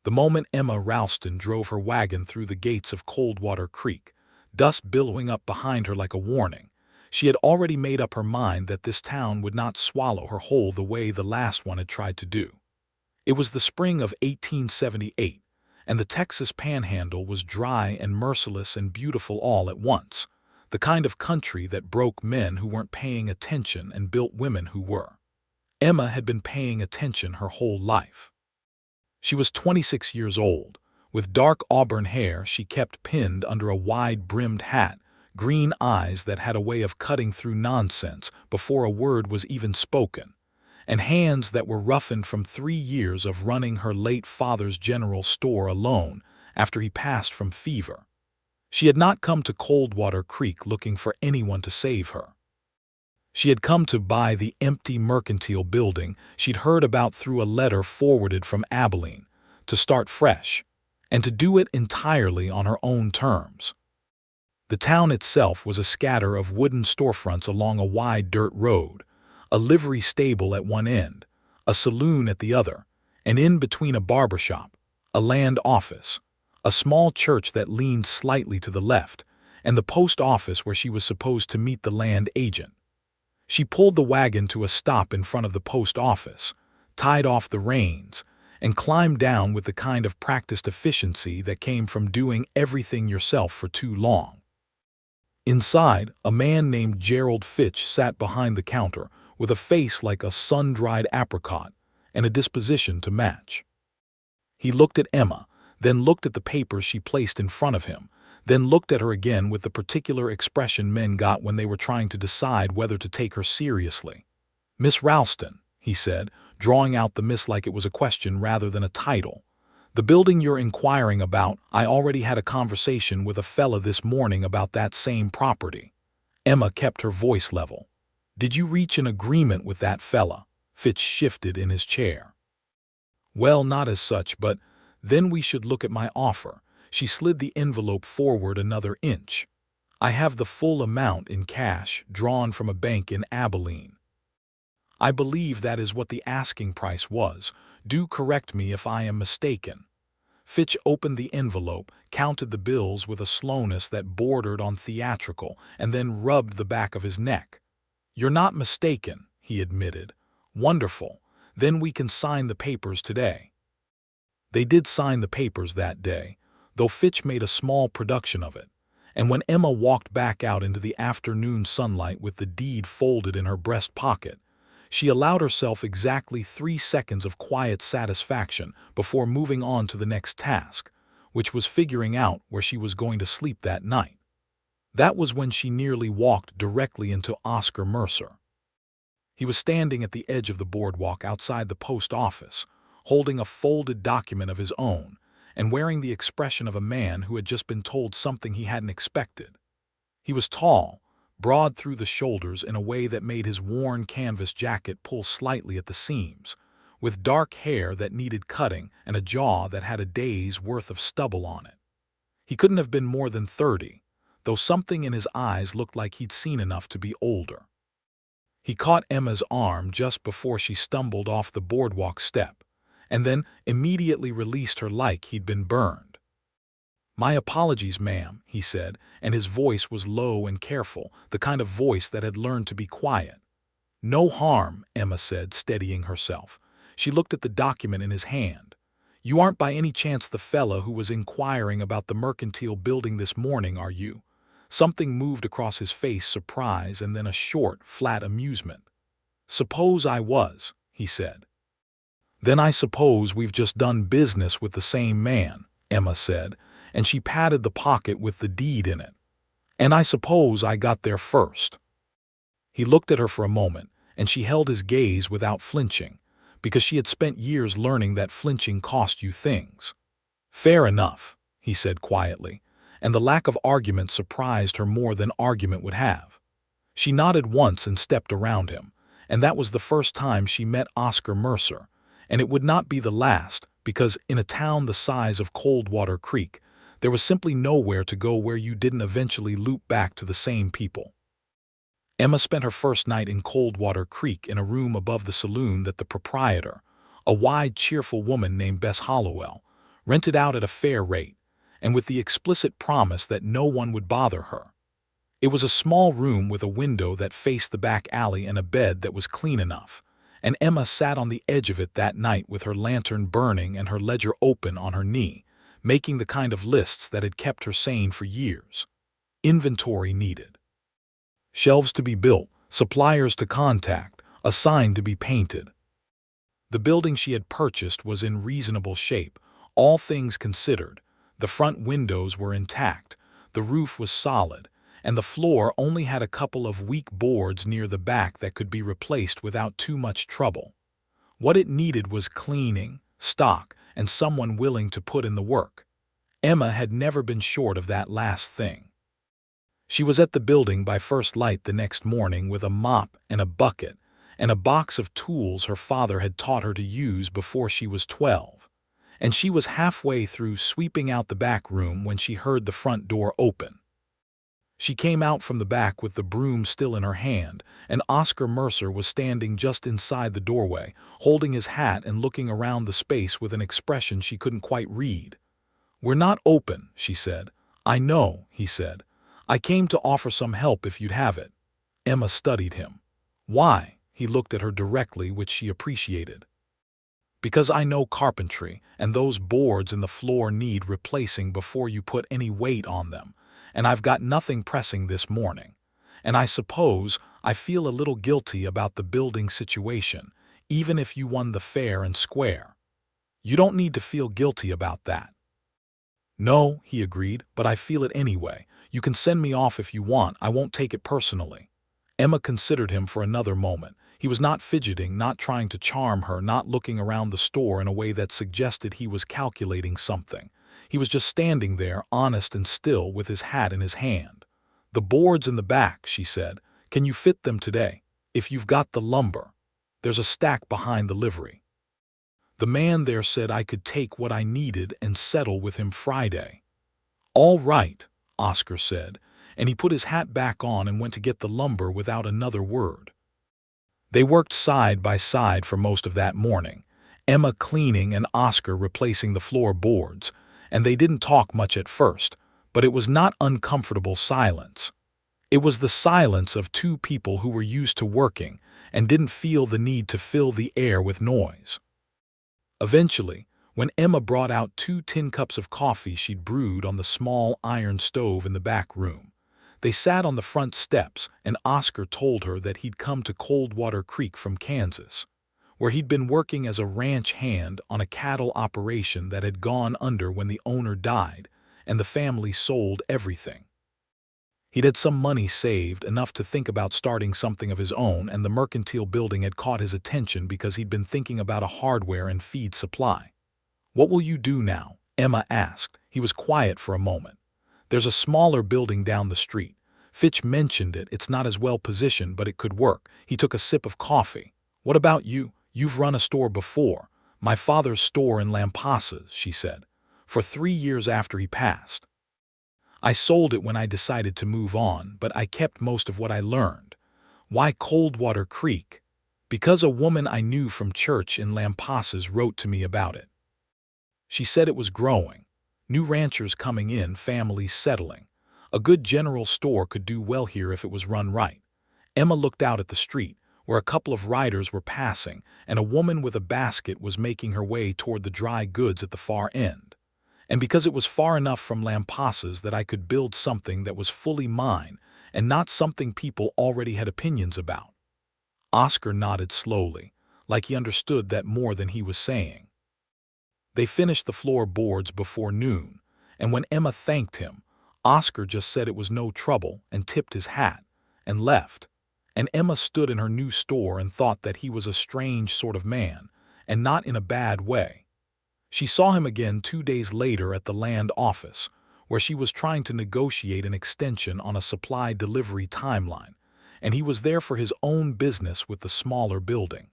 The moment Emma Ralston drove her wagon through the gates of Coldwater Creek, dust billowing up behind her like a warning, she had already made up her mind that this town would not swallow her whole the way the last one had tried to do. It was the spring of 1878, and the Texas Panhandle was dry and merciless and beautiful all at once, the kind of country that broke men who weren't paying attention and built women who were. Emma had been paying attention her whole life. She was 26 years old. With dark auburn hair she kept pinned under a wide-brimmed hat, green eyes that had a way of cutting through nonsense before a word was even spoken, and hands that were roughened from 3 years of running her late father's general store alone after he passed from fever. She had not come to Coldwater Creek looking for anyone to save her. She had come to buy the empty mercantile building she'd heard about through a letter forwarded from Abilene, to start fresh, and to do it entirely on her own terms. The town itself was a scatter of wooden storefronts along a wide dirt road, a livery stable at one end, a saloon at the other, and in between a barber shop, a land office, a small church that leaned slightly to the left, and the post office where she was supposed to meet the land agent. She pulled the wagon to a stop in front of the post office, tied off the reins, and climbed down with the kind of practiced efficiency that came from doing everything yourself for too long. Inside, a man named Gerald Fitch sat behind the counter with a face like a sun-dried apricot and a disposition to match. He looked at Emma, then looked at the papers she placed in front of him, then looked at her again with the particular expression men got when they were trying to decide whether to take her seriously. "Miss Ralston," he said, drawing out the miss like it was a question rather than a title. "The building you're inquiring about, I already had a conversation with a fella this morning about that same property." Emma kept her voice level. "Did you reach an agreement with that fella?" Fitch shifted in his chair. "Well, not as such, but then we should look at my offer." She slid the envelope forward another inch. "I have the full amount in cash, drawn from a bank in Abilene. I believe that is what the asking price was. Do correct me if I am mistaken." Fitch opened the envelope, counted the bills with a slowness that bordered on theatrical, and then rubbed the back of his neck. "You're not mistaken," he admitted. "Wonderful. Then we can sign the papers today." They did sign the papers that day, though Fitch made a small production of it, and when Emma walked back out into the afternoon sunlight with the deed folded in her breast pocket, she allowed herself exactly 3 seconds of quiet satisfaction before moving on to the next task, which was figuring out where she was going to sleep that night. That was when she nearly walked directly into Oscar Mercer. He was standing at the edge of the boardwalk outside the post office, holding a folded document of his own, and wearing the expression of a man who had just been told something he hadn't expected. He was tall, broad through the shoulders in a way that made his worn canvas jacket pull slightly at the seams, with dark hair that needed cutting and a jaw that had a day's worth of stubble on it. He couldn't have been more than 30, though something in his eyes looked like he'd seen enough to be older. He caught Emma's arm just before she stumbled off the boardwalk step, and then immediately released her like he'd been burned. "My apologies, ma'am," he said, and his voice was low and careful, the kind of voice that had learned to be quiet. "No harm," Emma said, steadying herself. She looked at the document in his hand. "You aren't by any chance the fella who was inquiring about the mercantile building this morning, are you?" Something moved across his face, surprise and then a short, flat amusement. "Suppose I was," he said. "Then I suppose we've just done business with the same man," Emma said, and she patted the pocket with the deed in it. "And I suppose I got there first." He looked at her for a moment, and she held his gaze without flinching, because she had spent years learning that flinching cost you things. "Fair enough," he said quietly, and the lack of argument surprised her more than argument would have. She nodded once and stepped around him, and that was the first time she met Oscar Mercer, and it would not be the last, because in a town the size of Coldwater Creek, there was simply nowhere to go where you didn't eventually loop back to the same people. Emma spent her first night in Coldwater Creek in a room above the saloon that the proprietor, a wide, cheerful woman named Bess Hollowell, rented out at a fair rate, and with the explicit promise that no one would bother her. It was a small room with a window that faced the back alley and a bed that was clean enough, and Emma sat on the edge of it that night with her lantern burning and her ledger open on her knee, making the kind of lists that had kept her sane for years. Inventory needed. Shelves to be built, suppliers to contact, a sign to be painted. The building she had purchased was in reasonable shape, all things considered. The front windows were intact, the roof was solid, and the floor only had a couple of weak boards near the back that could be replaced without too much trouble. What it needed was cleaning, stock, and someone willing to put in the work. Emma had never been short of that last thing. She was at the building by first light the next morning with a mop and a bucket, and a box of tools her father had taught her to use before she was 12. And she was halfway through sweeping out the back room when she heard the front door open. She came out from the back with the broom still in her hand, and Oscar Mercer was standing just inside the doorway, holding his hat and looking around the space with an expression she couldn't quite read. "We're not open," she said. "I know," he said. "I came to offer some help if you'd have it." Emma studied him. "Why?" He looked at her directly, which she appreciated. "Because I know carpentry, and those boards in the floor need replacing before you put any weight on them, and I've got nothing pressing this morning. And I suppose I feel a little guilty about the building situation, even if you won the fair and square." "You don't need to feel guilty about that." "No," he agreed, "but I feel it anyway. You can send me off if you want. I won't take it personally." Emma considered him for another moment. He was not fidgeting, not trying to charm her, not looking around the store in a way that suggested he was calculating something. He was just standing there, honest and still, with his hat in his hand. "The boards in the back," she said. "Can you fit them today? If you've got the lumber. There's a stack behind the livery." The man there said I could take what I needed and settle with him Friday. "All right," Oscar said, and he put his hat back on and went to get the lumber without another word. They worked side by side for most of that morning, Emma cleaning and Oscar replacing the floorboards, and they didn't talk much at first, but it was not uncomfortable silence. It was the silence of two people who were used to working and didn't feel the need to fill the air with noise. Eventually, when Emma brought out 2 tin cups of coffee she'd brewed on the small iron stove in the back room, they sat on the front steps and Oscar told her that he'd come to Coldwater Creek from Kansas, where he'd been working as a ranch hand on a cattle operation that had gone under when the owner died and the family sold everything. He'd had some money saved, enough to think about starting something of his own, and the mercantile building had caught his attention because he'd been thinking about a hardware and feed supply. "What will you do now?" Emma asked. He was quiet for a moment. "There's a smaller building down the street. Fitch mentioned it. It's not as well positioned, but it could work." He took a sip of coffee. "What about you? You've run a store before." "My father's store in Lampasas," she said, "for 3 years after he passed. I sold it when I decided to move on, but I kept most of what I learned." "Why Coldwater Creek?" "Because a woman I knew from church in Lampasas wrote to me about it. She said it was growing. New ranchers coming in, families settling. A good general store could do well here if it was run right." Emma looked out at the street, where a couple of riders were passing, and a woman with a basket was making her way toward the dry goods at the far end. "And because it was far enough from Lampasas that I could build something that was fully mine and not something people already had opinions about." Oscar nodded slowly, like he understood that more than he was saying. They finished the floorboards before noon, and when Emma thanked him, Oscar just said it was no trouble and tipped his hat and left. And Emma stood in her new store and thought that he was a strange sort of man, and not in a bad way. She saw him again 2 days later at the land office, where she was trying to negotiate an extension on a supply delivery timeline, and he was there for his own business with the smaller building.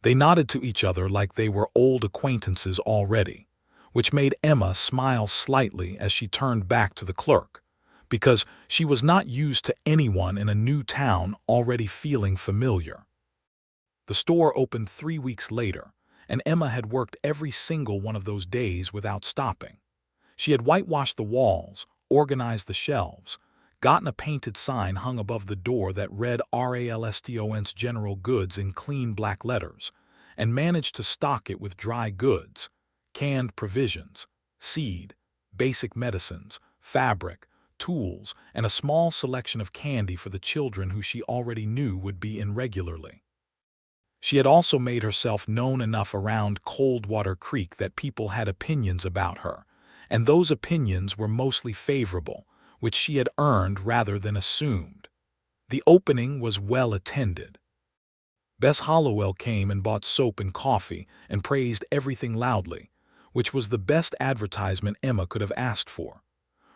They nodded to each other like they were old acquaintances already, which made Emma smile slightly as she turned back to the clerk, because she was not used to anyone in a new town already feeling familiar. The store opened 3 weeks later, and Emma had worked every single one of those days without stopping. She had whitewashed the walls, organized the shelves, gotten a painted sign hung above the door that read Ralston's General Goods in clean black letters, and managed to stock it with dry goods, canned provisions, seed, basic medicines, fabric, tools, and a small selection of candy for the children who she already knew would be in regularly. She had also made herself known enough around Coldwater Creek that people had opinions about her, and those opinions were mostly favorable, which she had earned rather than assumed. The opening was well attended. Bess Hollowell came and bought soap and coffee and praised everything loudly, which was the best advertisement Emma could have asked for.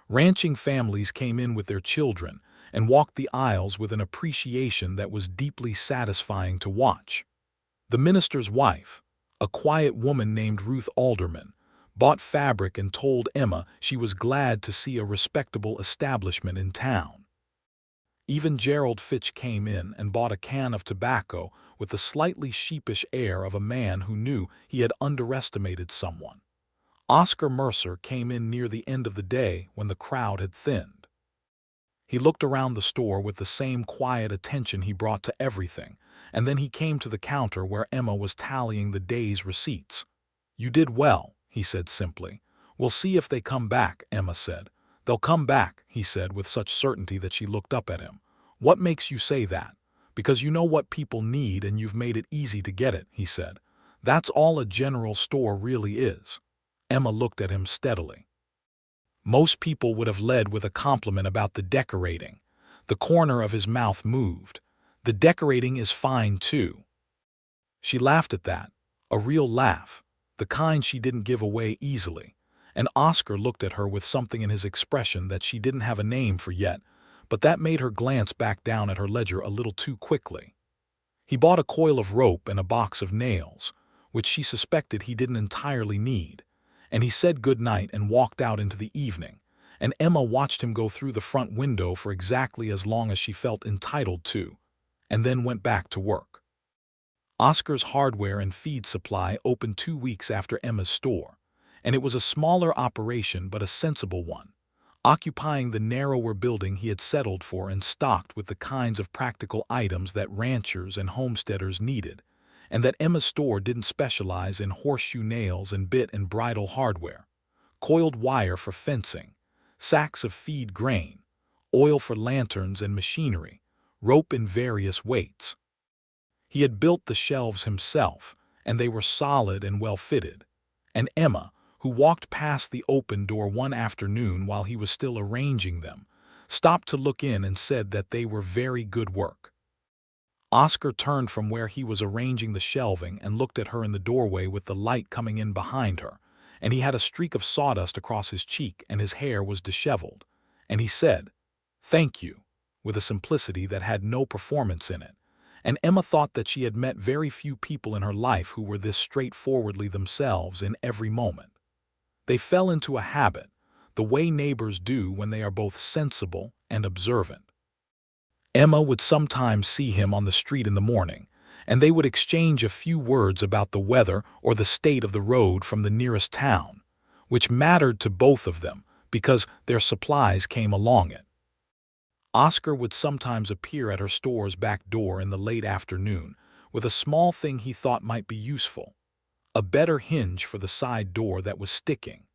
Ranching families came in with their children and walked the aisles with an appreciation that was deeply satisfying to watch. The minister's wife, a quiet woman named Ruth Alderman, bought fabric and told Emma she was glad to see a respectable establishment in town. Even Gerald Fitch came in and bought a can of tobacco with the slightly sheepish air of a man who knew he had underestimated someone. Oscar Mercer came in near the end of the day when the crowd had thinned. He looked around the store with the same quiet attention he brought to everything, and then he came to the counter where Emma was tallying the day's receipts. "You did well," he said simply. "We'll see if they come back," Emma said. "They'll come back," he said with such certainty that she looked up at him. "What makes you say that?" "Because you know what people need and you've made it easy to get it," he said. "That's all a general store really is." Emma looked at him steadily. Most people would have led with a compliment about the decorating. The corner of his mouth moved. "The decorating is fine, too." She laughed at that, a real laugh, the kind she didn't give away easily, and Oscar looked at her with something in his expression that she didn't have a name for yet, but that made her glance back down at her ledger a little too quickly. He bought a coil of rope and a box of nails, which she suspected he didn't entirely need, and he said good night and walked out into the evening, and Emma watched him go through the front window for exactly as long as she felt entitled to, and then went back to work. Oscar's hardware and feed supply opened 2 weeks after Emma's store, and it was a smaller operation but a sensible one, occupying the narrower building he had settled for and stocked with the kinds of practical items that ranchers and homesteaders needed, and that Emma's store didn't specialize in horseshoe nails and bit and bridle hardware, coiled wire for fencing, sacks of feed grain, oil for lanterns and machinery, rope in various weights. He had built the shelves himself, and they were solid and well-fitted, and Emma, who walked past the open door one afternoon while he was still arranging them, stopped to look in and said that they were very good work. Oscar turned from where he was arranging the shelving and looked at her in the doorway with the light coming in behind her, and he had a streak of sawdust across his cheek and his hair was disheveled, and he said, "Thank you," with a simplicity that had no performance in it, and Emma thought that she had met very few people in her life who were this straightforwardly themselves in every moment. They fell into a habit, the way neighbors do when they are both sensible and observant. Emma would sometimes see him on the street in the morning, and they would exchange a few words about the weather or the state of the road from the nearest town, which mattered to both of them because their supplies came along it. Oscar would sometimes appear at her store's back door in the late afternoon with a small thing he thought might be useful, a better hinge for the side door that was sticking,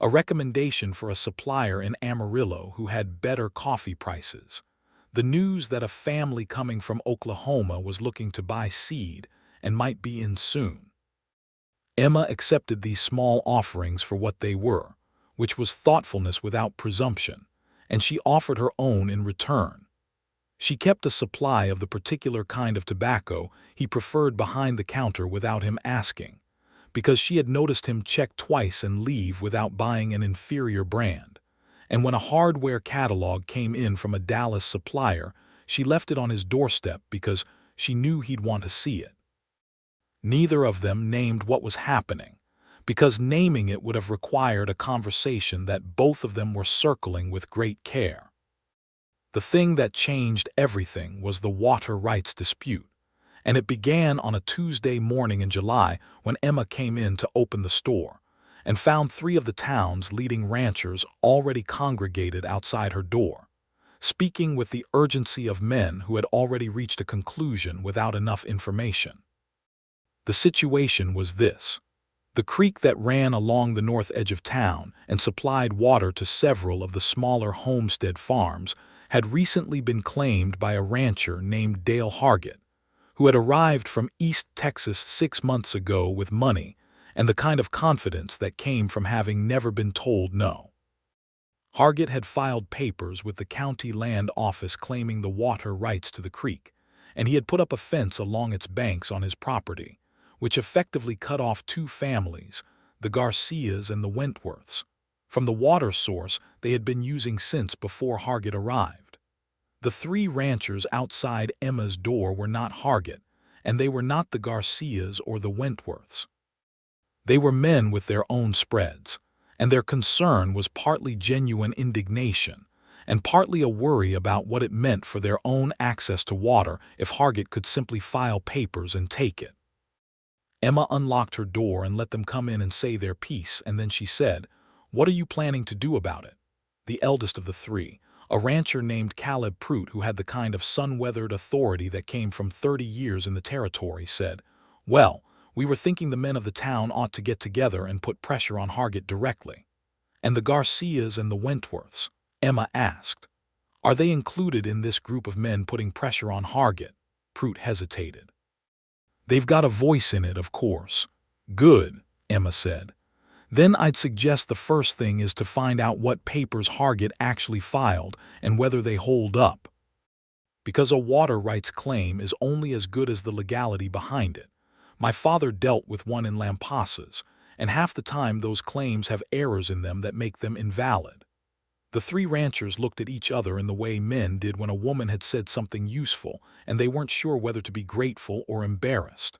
a recommendation for a supplier in Amarillo who had better coffee prices, the news that a family coming from Oklahoma was looking to buy seed and might be in soon. Emma accepted these small offerings for what they were, which was thoughtfulness without presumption, and she offered her own in return. She kept a supply of the particular kind of tobacco he preferred behind the counter without him asking, because she had noticed him check twice and leave without buying an inferior brand, and when a hardware catalog came in from a Dallas supplier, she left it on his doorstep because she knew he'd want to see it. Neither of them named what was happening, because naming it would have required a conversation that both of them were circling with great care. The thing that changed everything was the water rights dispute, And it began on a Tuesday morning in July when Emma came in to open the store and found 3 of the town's leading ranchers already congregated outside her door, speaking with the urgency of men who had already reached a conclusion without enough information. The situation was this. The creek that ran along the north edge of town and supplied water to several of the smaller homestead farms had recently been claimed by a rancher named Dale Hargett, who had arrived from East Texas 6 months ago with money and the kind of confidence that came from having never been told no. Hargett had filed papers with the county land office claiming the water rights to the creek, and he had put up a fence along its banks on his property, which effectively cut off 2 families, the Garcias and the Wentworths, from the water source they had been using since before Hargett arrived. The 3 ranchers outside Emma's door were not Hargett, and they were not the Garcias or the Wentworths. They were men with their own spreads, and their concern was partly genuine indignation and partly a worry about what it meant for their own access to water if Hargett could simply file papers and take it. Emma unlocked her door and let them come in and say their piece, and then she said, "What are you planning to do about it?" The eldest of the 3, a rancher named Caleb Pruitt, who had the kind of sun-weathered authority that came from 30 years in the territory, said, "Well, we were thinking the men of the town ought to get together and put pressure on Hargett directly." "And the Garcias and the Wentworths?" Emma asked. "Are they included in this group of men putting pressure on Hargett?" Pruitt hesitated. "They've got a voice in it, of course." "Good," Emma said. "Then I'd suggest the first thing is to find out what papers Hargett actually filed and whether they hold up. Because a water rights claim is only as good as the legality behind it. My father dealt with one in Lampasas, and half the time those claims have errors in them that make them invalid." The 3 ranchers looked at each other in the way men did when a woman had said something useful and they weren't sure whether to be grateful or embarrassed.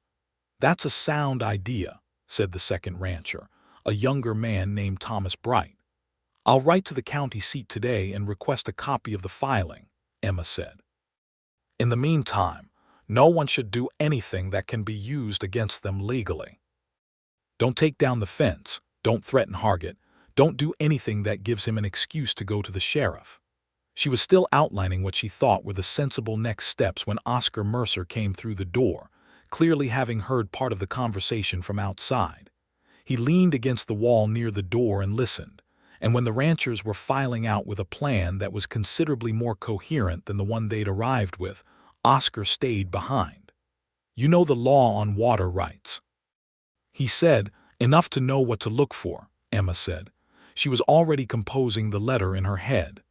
"That's a sound idea," said the second rancher, a younger man named Thomas Bright. "I'll write to the county seat today and request a copy of the filing," Emma said. "In the meantime, no one should do anything that can be used against them legally. Don't take down the fence, don't threaten Hargett, don't do anything that gives him an excuse to go to the sheriff." She was still outlining what she thought were the sensible next steps when Oscar Mercer came through the door, clearly having heard part of the conversation from outside. He leaned against the wall near the door and listened, and when the ranchers were filing out with a plan that was considerably more coherent than the one they'd arrived with, Oscar stayed behind. "You know the law on water rights," he said. "Enough to know what to look for," Emma said. She was already composing the letter in her head.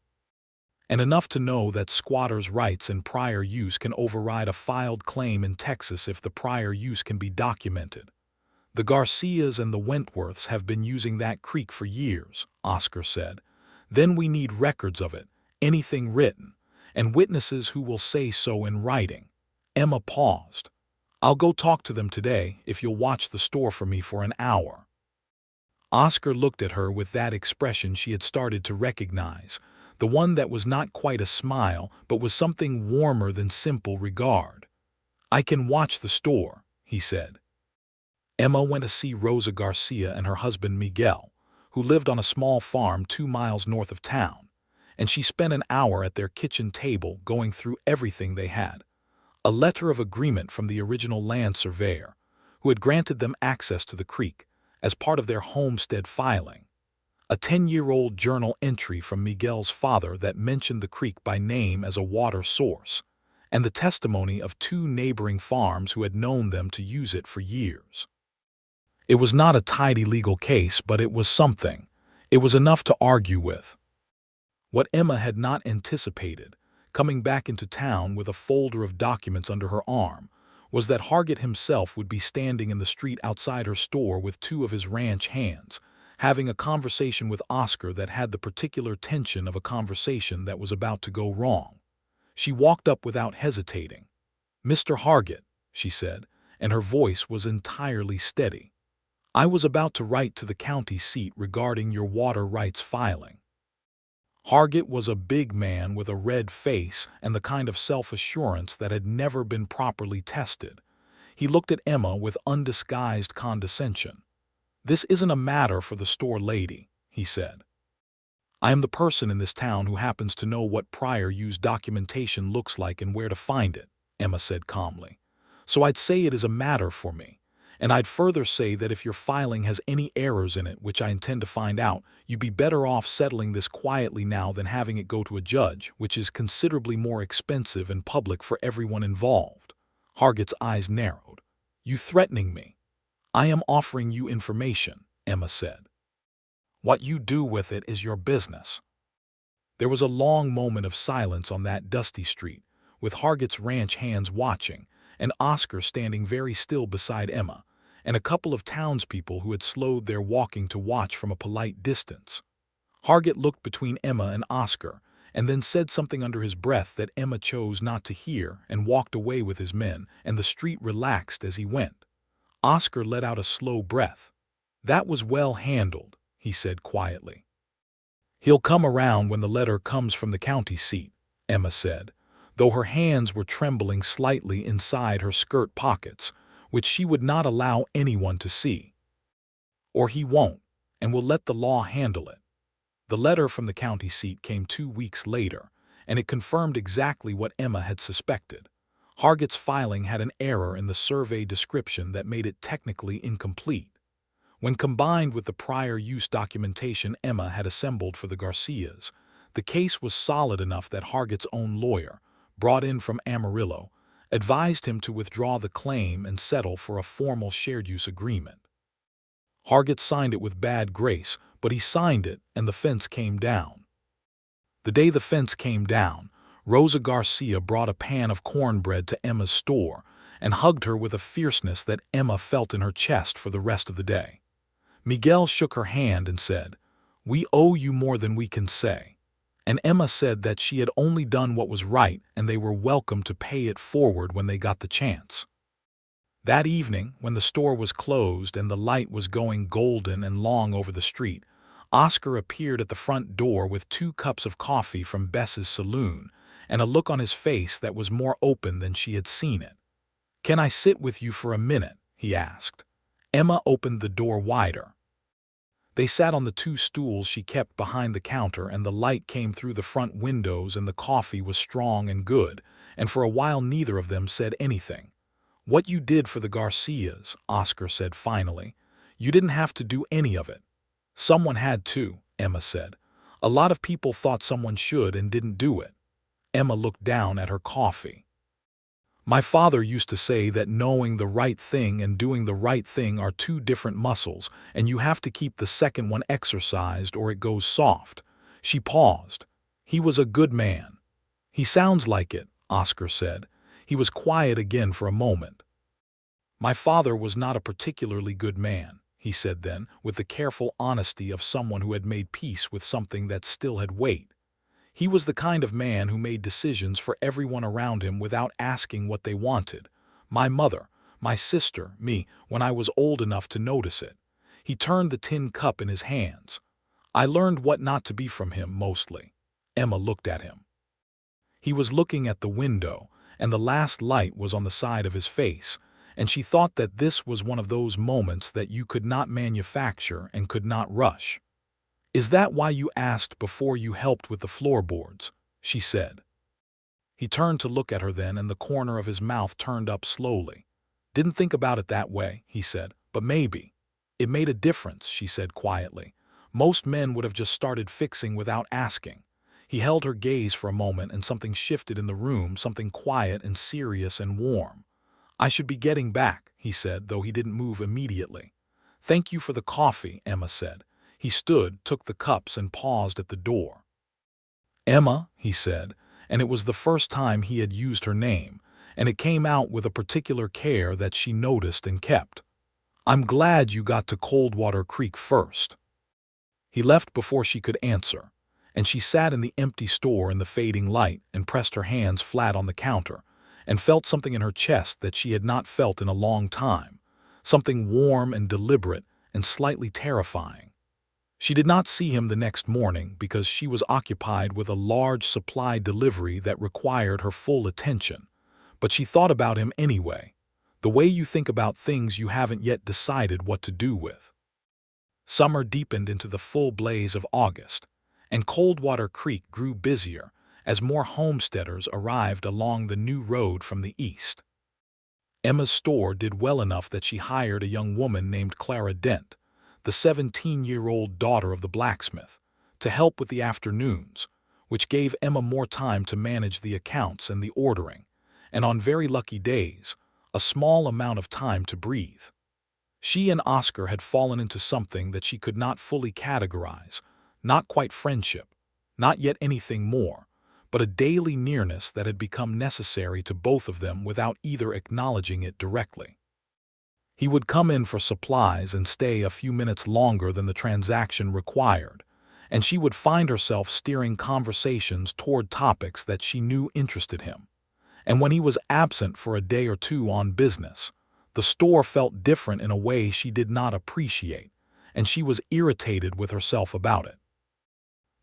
"And enough to know that squatters' rights and prior use can override a filed claim in Texas if the prior use can be documented. The Garcias and the Wentworths have been using that creek for years," Oscar said. "Then we need records of it, anything written, and witnesses who will say so in writing." Emma paused. "I'll go talk to them today if you'll watch the store for me for an hour." Oscar looked at her with that expression she had started to recognize, the one that was not quite a smile but was something warmer than simple regard. "I can watch the store," he said. Emma went to see Rosa Garcia and her husband Miguel, who lived on a small farm 2 miles north of town, and she spent an hour at their kitchen table going through everything they had. A letter of agreement from the original land surveyor, who had granted them access to the creek as part of their homestead filing. A 10-year-old journal entry from Miguel's father that mentioned the creek by name as a water source, and the testimony of 2 neighboring farms who had known them to use it for years. It was not a tidy legal case, but it was something. It was enough to argue with. What Emma had not anticipated, coming back into town with a folder of documents under her arm, was that Hargett himself would be standing in the street outside her store with 2 of his ranch hands, having a conversation with Oscar that had the particular tension of a conversation that was about to go wrong. She walked up without hesitating. "Mr. Hargett," she said, and her voice was entirely steady. "I was about to write to the county seat regarding your water rights filing." Hargett was a big man with a red face and the kind of self-assurance that had never been properly tested. He looked at Emma with undisguised condescension. "This isn't a matter for the store lady," he said. "I am the person in this town who happens to know what prior use documentation looks like and where to find it," Emma said calmly. "So I'd say it is a matter for me. And I'd further say that if your filing has any errors in it, which I intend to find out, you'd be better off settling this quietly now than having it go to a judge, which is considerably more expensive and public for everyone involved." Hargett's eyes narrowed. "You threatening me?" "I am offering you information," Emma said. "What you do with it is your business." There was a long moment of silence on that dusty street, with Hargett's ranch hands watching, and Oscar standing very still beside Emma, and a couple of townspeople who had slowed their walking to watch from a polite distance. Hargett looked between Emma and Oscar, and then said something under his breath that Emma chose not to hear and walked away with his men, and the street relaxed as he went. Oscar let out a slow breath. "That was well handled," he said quietly. "He'll come around when the letter comes from the county seat," Emma said, though her hands were trembling slightly inside her skirt pockets, which she would not allow anyone to see. "Or he won't, and we'll let the law handle it." The letter from the county seat came 2 weeks later, and it confirmed exactly what Emma had suspected. Hargett's filing had an error in the survey description that made it technically incomplete. When combined with the prior use documentation Emma had assembled for the Garcias, the case was solid enough that Hargett's own lawyer, brought in from Amarillo, advised him to withdraw the claim and settle for a formal shared-use agreement. Hargett signed it with bad grace, but he signed it and the fence came down. The day the fence came down, Rosa Garcia brought a pan of cornbread to Emma's store and hugged her with a fierceness that Emma felt in her chest for the rest of the day. Miguel shook her hand and said, "We owe you more than we can say." And Emma said that she had only done what was right and they were welcome to pay it forward when they got the chance. That evening, when the store was closed and the light was going golden and long over the street, Oscar appeared at the front door with 2 cups of coffee from Bess's saloon and a look on his face that was more open than she had seen it. "Can I sit with you for a minute?" he asked. Emma opened the door wider. They sat on the 2 stools she kept behind the counter, and the light came through the front windows and the coffee was strong and good, and for a while neither of them said anything. "What you did for the Garcias," Oscar said finally, "you didn't have to do any of it." "Someone had to," Emma said. "A lot of people thought someone should and didn't do it." Emma looked down at her coffee. "My father used to say that knowing the right thing and doing the right thing are 2 different muscles, and you have to keep the second one exercised or it goes soft." She paused. "He was a good man." "He sounds like it," Oscar said. He was quiet again for a moment. "My father was not a particularly good man," he said then, with the careful honesty of someone who had made peace with something that still had weight. "He was the kind of man who made decisions for everyone around him without asking what they wanted. My mother, my sister, me, when I was old enough to notice it." He turned the tin cup in his hands. "I learned what not to be from him, mostly." Emma looked at him. He was looking at the window, and the last light was on the side of his face, and she thought that this was one of those moments that you could not manufacture and could not rush. "Is that why you asked before you helped with the floorboards?" she said. He turned to look at her then, and the corner of his mouth turned up slowly. "Didn't think about it that way," he said, "but maybe." "It made a difference," she said quietly. "Most men would have just started fixing without asking." He held her gaze for a moment, and something shifted in the room, something quiet and serious and warm. "I should be getting back," he said, though he didn't move immediately. "Thank you for the coffee," Emma said. He stood, took the cups, and paused at the door. "Emma," he said, and it was the first time he had used her name, and it came out with a particular care that she noticed and kept. "I'm glad you got to Coldwater Creek first." He left before she could answer, and she sat in the empty store in the fading light and pressed her hands flat on the counter, and felt something in her chest that she had not felt in a long time, something warm and deliberate and slightly terrifying. She did not see him the next morning because she was occupied with a large supply delivery that required her full attention, but she thought about him anyway, the way you think about things you haven't yet decided what to do with. Summer deepened into the full blaze of August, and Coldwater Creek grew busier as more homesteaders arrived along the new road from the east. Emma's store did well enough that she hired a young woman named Clara Dent, the 17-year-old daughter of the blacksmith, to help with the afternoons, which gave Emma more time to manage the accounts and the ordering, and on very lucky days, a small amount of time to breathe. She and Oscar had fallen into something that she could not fully categorize, not quite friendship, not yet anything more, but a daily nearness that had become necessary to both of them without either acknowledging it directly. He would come in for supplies and stay a few minutes longer than the transaction required, and she would find herself steering conversations toward topics that she knew interested him. And when he was absent for a day or two on business, the store felt different in a way she did not appreciate, and she was irritated with herself about it.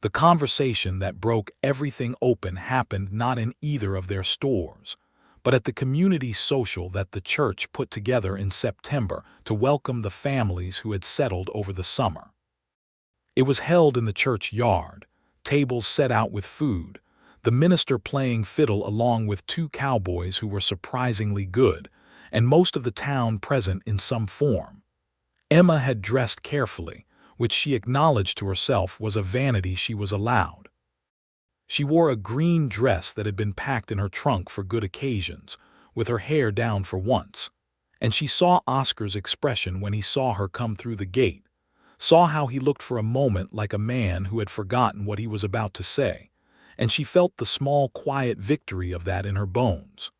The conversation that broke everything open happened not in either of their stores, but at the community social that the church put together in September to welcome the families who had settled over the summer. It was held in the church yard, tables set out with food, the minister playing fiddle along with two cowboys who were surprisingly good, and most of the town present in some form. Emma had dressed carefully, which she acknowledged to herself was a vanity she was allowed. She wore a green dress that had been packed in her trunk for good occasions, with her hair down for once, and she saw Oscar's expression when he saw her come through the gate, saw how he looked for a moment like a man who had forgotten what he was about to say, and she felt the small quiet victory of that in her bones.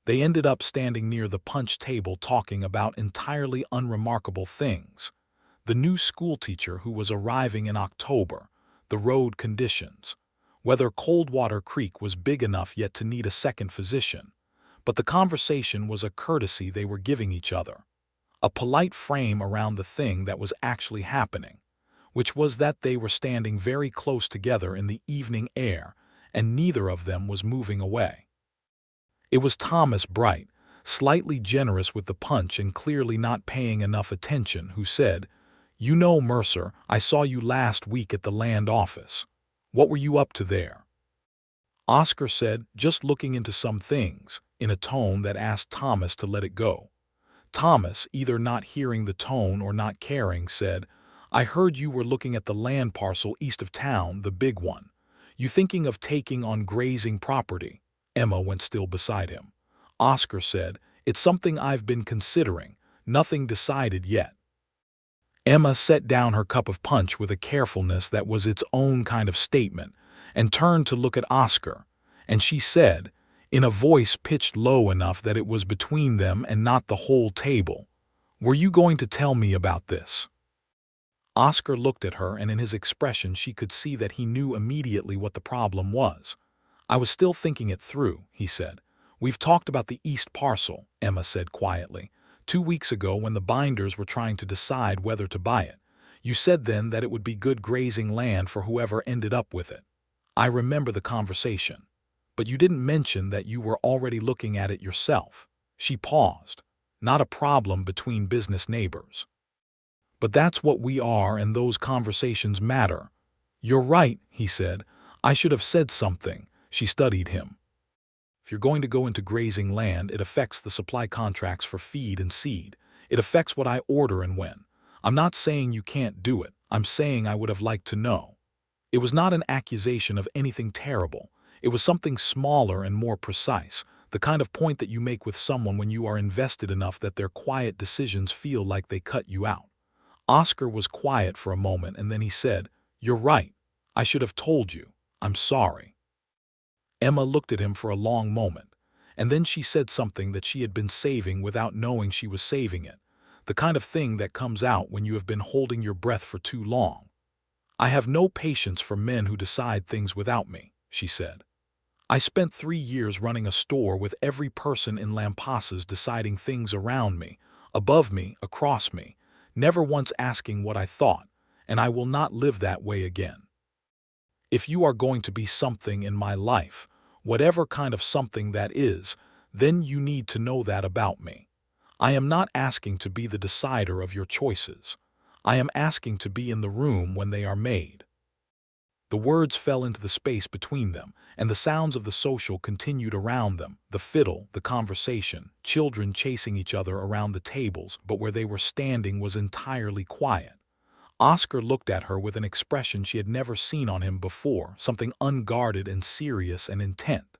They ended up standing near the punch table talking about entirely unremarkable things: the new schoolteacher who was arriving in October, the road conditions, whether Coldwater Creek was big enough yet to need a second physician. But the conversation was a courtesy they were giving each other, a polite frame around the thing that was actually happening, which was that they were standing very close together in the evening air, and neither of them was moving away. It was Thomas Bright, slightly generous with the punch and clearly not paying enough attention, who said, "You know, Mercer, I saw you last week at the land office. What were you up to there?" Oscar said, "Just looking into some things," in a tone that asked Thomas to let it go. Thomas, either not hearing the tone or not caring, said, "I heard you were looking at the land parcel east of town, the big one. You thinking of taking on grazing property?" Emma went still beside him. Oscar said, "It's something I've been considering, nothing decided yet." Emma set down her cup of punch with a carefulness that was its own kind of statement and turned to look at Oscar, and she said, in a voice pitched low enough that it was between them and not the whole table, "Were you going to tell me about this?" Oscar looked at her, and in his expression she could see that he knew immediately what the problem was. "I was still thinking it through," he said. "We've talked about the east parcel," Emma said quietly, "2 weeks ago when the binders were trying to decide whether to buy it. You said then that it would be good grazing land for whoever ended up with it. I remember the conversation. But you didn't mention that you were already looking at it yourself." She paused. "Not a problem between business neighbors. But that's what we are, and those conversations matter." "You're right," he said. "I should have said something." She studied him. "If you're going to go into grazing land, it affects the supply contracts for feed and seed. It affects what I order and when. I'm not saying you can't do it. I'm saying I would have liked to know." It was not an accusation of anything terrible. It was something smaller and more precise, the kind of point that you make with someone when you are invested enough that their quiet decisions feel like they cut you out. Oscar was quiet for a moment, and then he said, "You're right. I should have told you. I'm sorry." Emma looked at him for a long moment, and then she said something that she had been saving without knowing she was saving it, the kind of thing that comes out when you have been holding your breath for too long. "I have no patience for men who decide things without me," she said. "I spent 3 years running a store with every person in Lampasas deciding things around me, above me, across me, never once asking what I thought, and I will not live that way again. If you are going to be something in my life, whatever kind of something that is, then you need to know that about me. I am not asking to be the decider of your choices. I am asking to be in the room when they are made." The words fell into the space between them, and the sounds of the social continued around them, the fiddle, the conversation, children chasing each other around the tables, but where they were standing was entirely quiet. Oscar looked at her with an expression she had never seen on him before, something unguarded and serious and intent.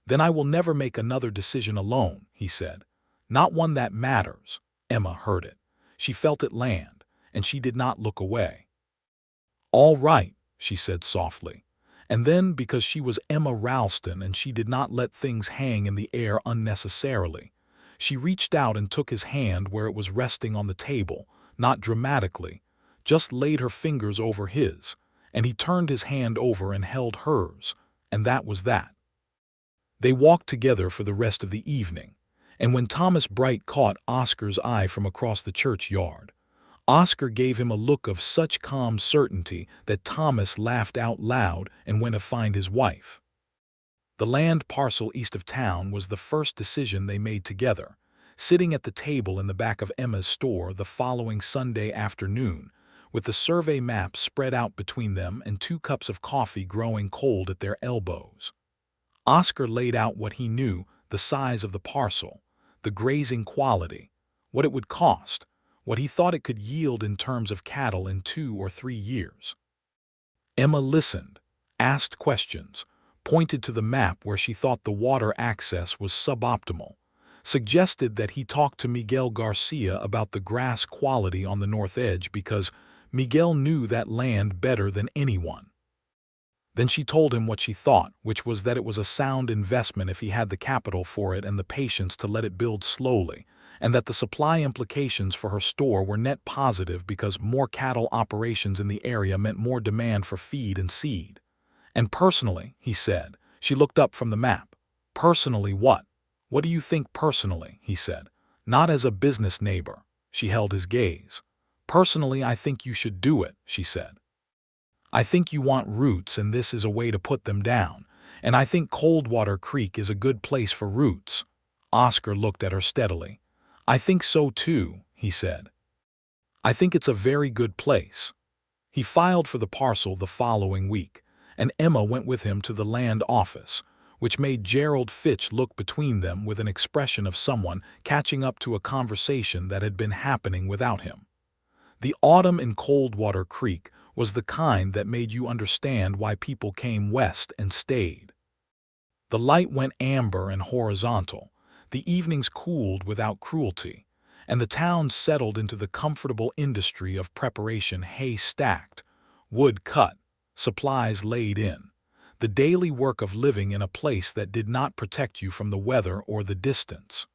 "Then I will never make another decision alone," he said. "Not one that matters." Emma heard it. She felt it land, and she did not look away. "All right," she said softly. And then, because she was Emma Ralston and she did not let things hang in the air unnecessarily, she reached out and took his hand where it was resting on the table, not dramatically, just laid her fingers over his, and he turned his hand over and held hers, and that was that. They walked together for the rest of the evening, and when Thomas Bright caught Oscar's eye from across the churchyard, Oscar gave him a look of such calm certainty that Thomas laughed out loud and went to find his wife. The land parcel east of town was the first decision they made together, sitting at the table in the back of Emma's store the following Sunday afternoon, with the survey map spread out between them and 2 cups of coffee growing cold at their elbows. Oscar laid out what he knew, the size of the parcel, the grazing quality, what it would cost, what he thought it could yield in terms of cattle in 2 or 3 years. Emma listened, asked questions, pointed to the map where she thought the water access was suboptimal, suggested that he talk to Miguel Garcia about the grass quality on the north edge because Miguel knew that land better than anyone. Then she told him what she thought, which was that it was a sound investment if he had the capital for it and the patience to let it build slowly, and that the supply implications for her store were net positive because more cattle operations in the area meant more demand for feed and seed. "And personally," he said, she looked up from the map. "Personally what? What do you think personally?" he said. "Not as a business neighbor." She held his gaze. "Personally, I think you should do it," she said. "I think you want roots and this is a way to put them down, and I think Coldwater Creek is a good place for roots." Oscar looked at her steadily. "I think so too," he said. "I think it's a very good place." He filed for the parcel the following week, and Emma went with him to the land office, which made Gerald Fitch look between them with an expression of someone catching up to a conversation that had been happening without him. The autumn in Coldwater Creek was the kind that made you understand why people came west and stayed. The light went amber and horizontal, the evenings cooled without cruelty, and the town settled into the comfortable industry of preparation, hay stacked, wood cut, supplies laid in, the daily work of living in a place that did not protect you from the weather or the distance.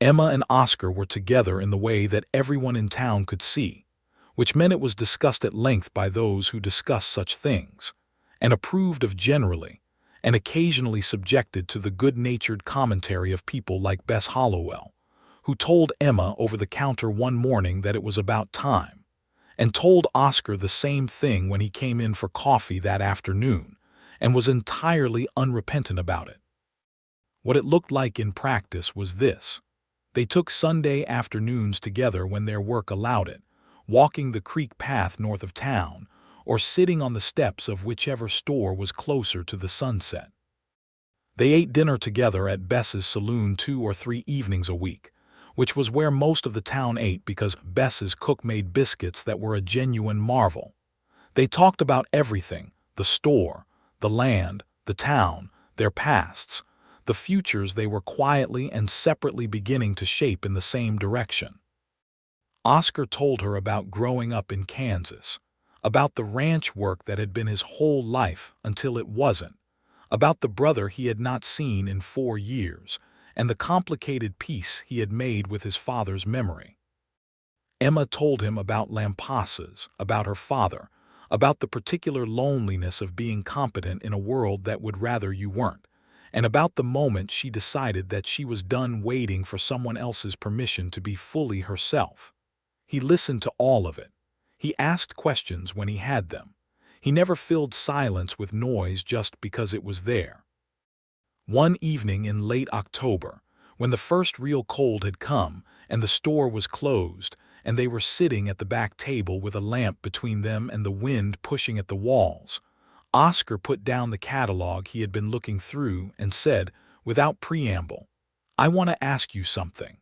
Emma and Oscar were together in the way that everyone in town could see, which meant it was discussed at length by those who discussed such things, and approved of generally, and occasionally subjected to the good-natured commentary of people like Bess Hollowell, who told Emma over the counter one morning that it was about time, and told Oscar the same thing when he came in for coffee that afternoon, and was entirely unrepentant about it. What it looked like in practice was this. They took Sunday afternoons together when their work allowed it, walking the creek path north of town, or sitting on the steps of whichever store was closer to the sunset. They ate dinner together at Bess's saloon 2 or 3 evenings a week, which was where most of the town ate because Bess's cook made biscuits that were a genuine marvel. They talked about everything, the store, the land, the town, their pasts, the futures they were quietly and separately beginning to shape in the same direction. Oscar told her about growing up in Kansas, about the ranch work that had been his whole life until it wasn't, about the brother he had not seen in 4 years, and the complicated peace he had made with his father's memory. Emma told him about Lampasas, about her father, about the particular loneliness of being competent in a world that would rather you weren't, and about the moment she decided that she was done waiting for someone else's permission to be fully herself. He listened to all of it. He asked questions when he had them. He never filled silence with noise just because it was there. One evening in late October, when the first real cold had come and the store was closed, and they were sitting at the back table with a lamp between them and the wind pushing at the walls, Oscar put down the catalog he had been looking through and said, without preamble, "I want to ask you something."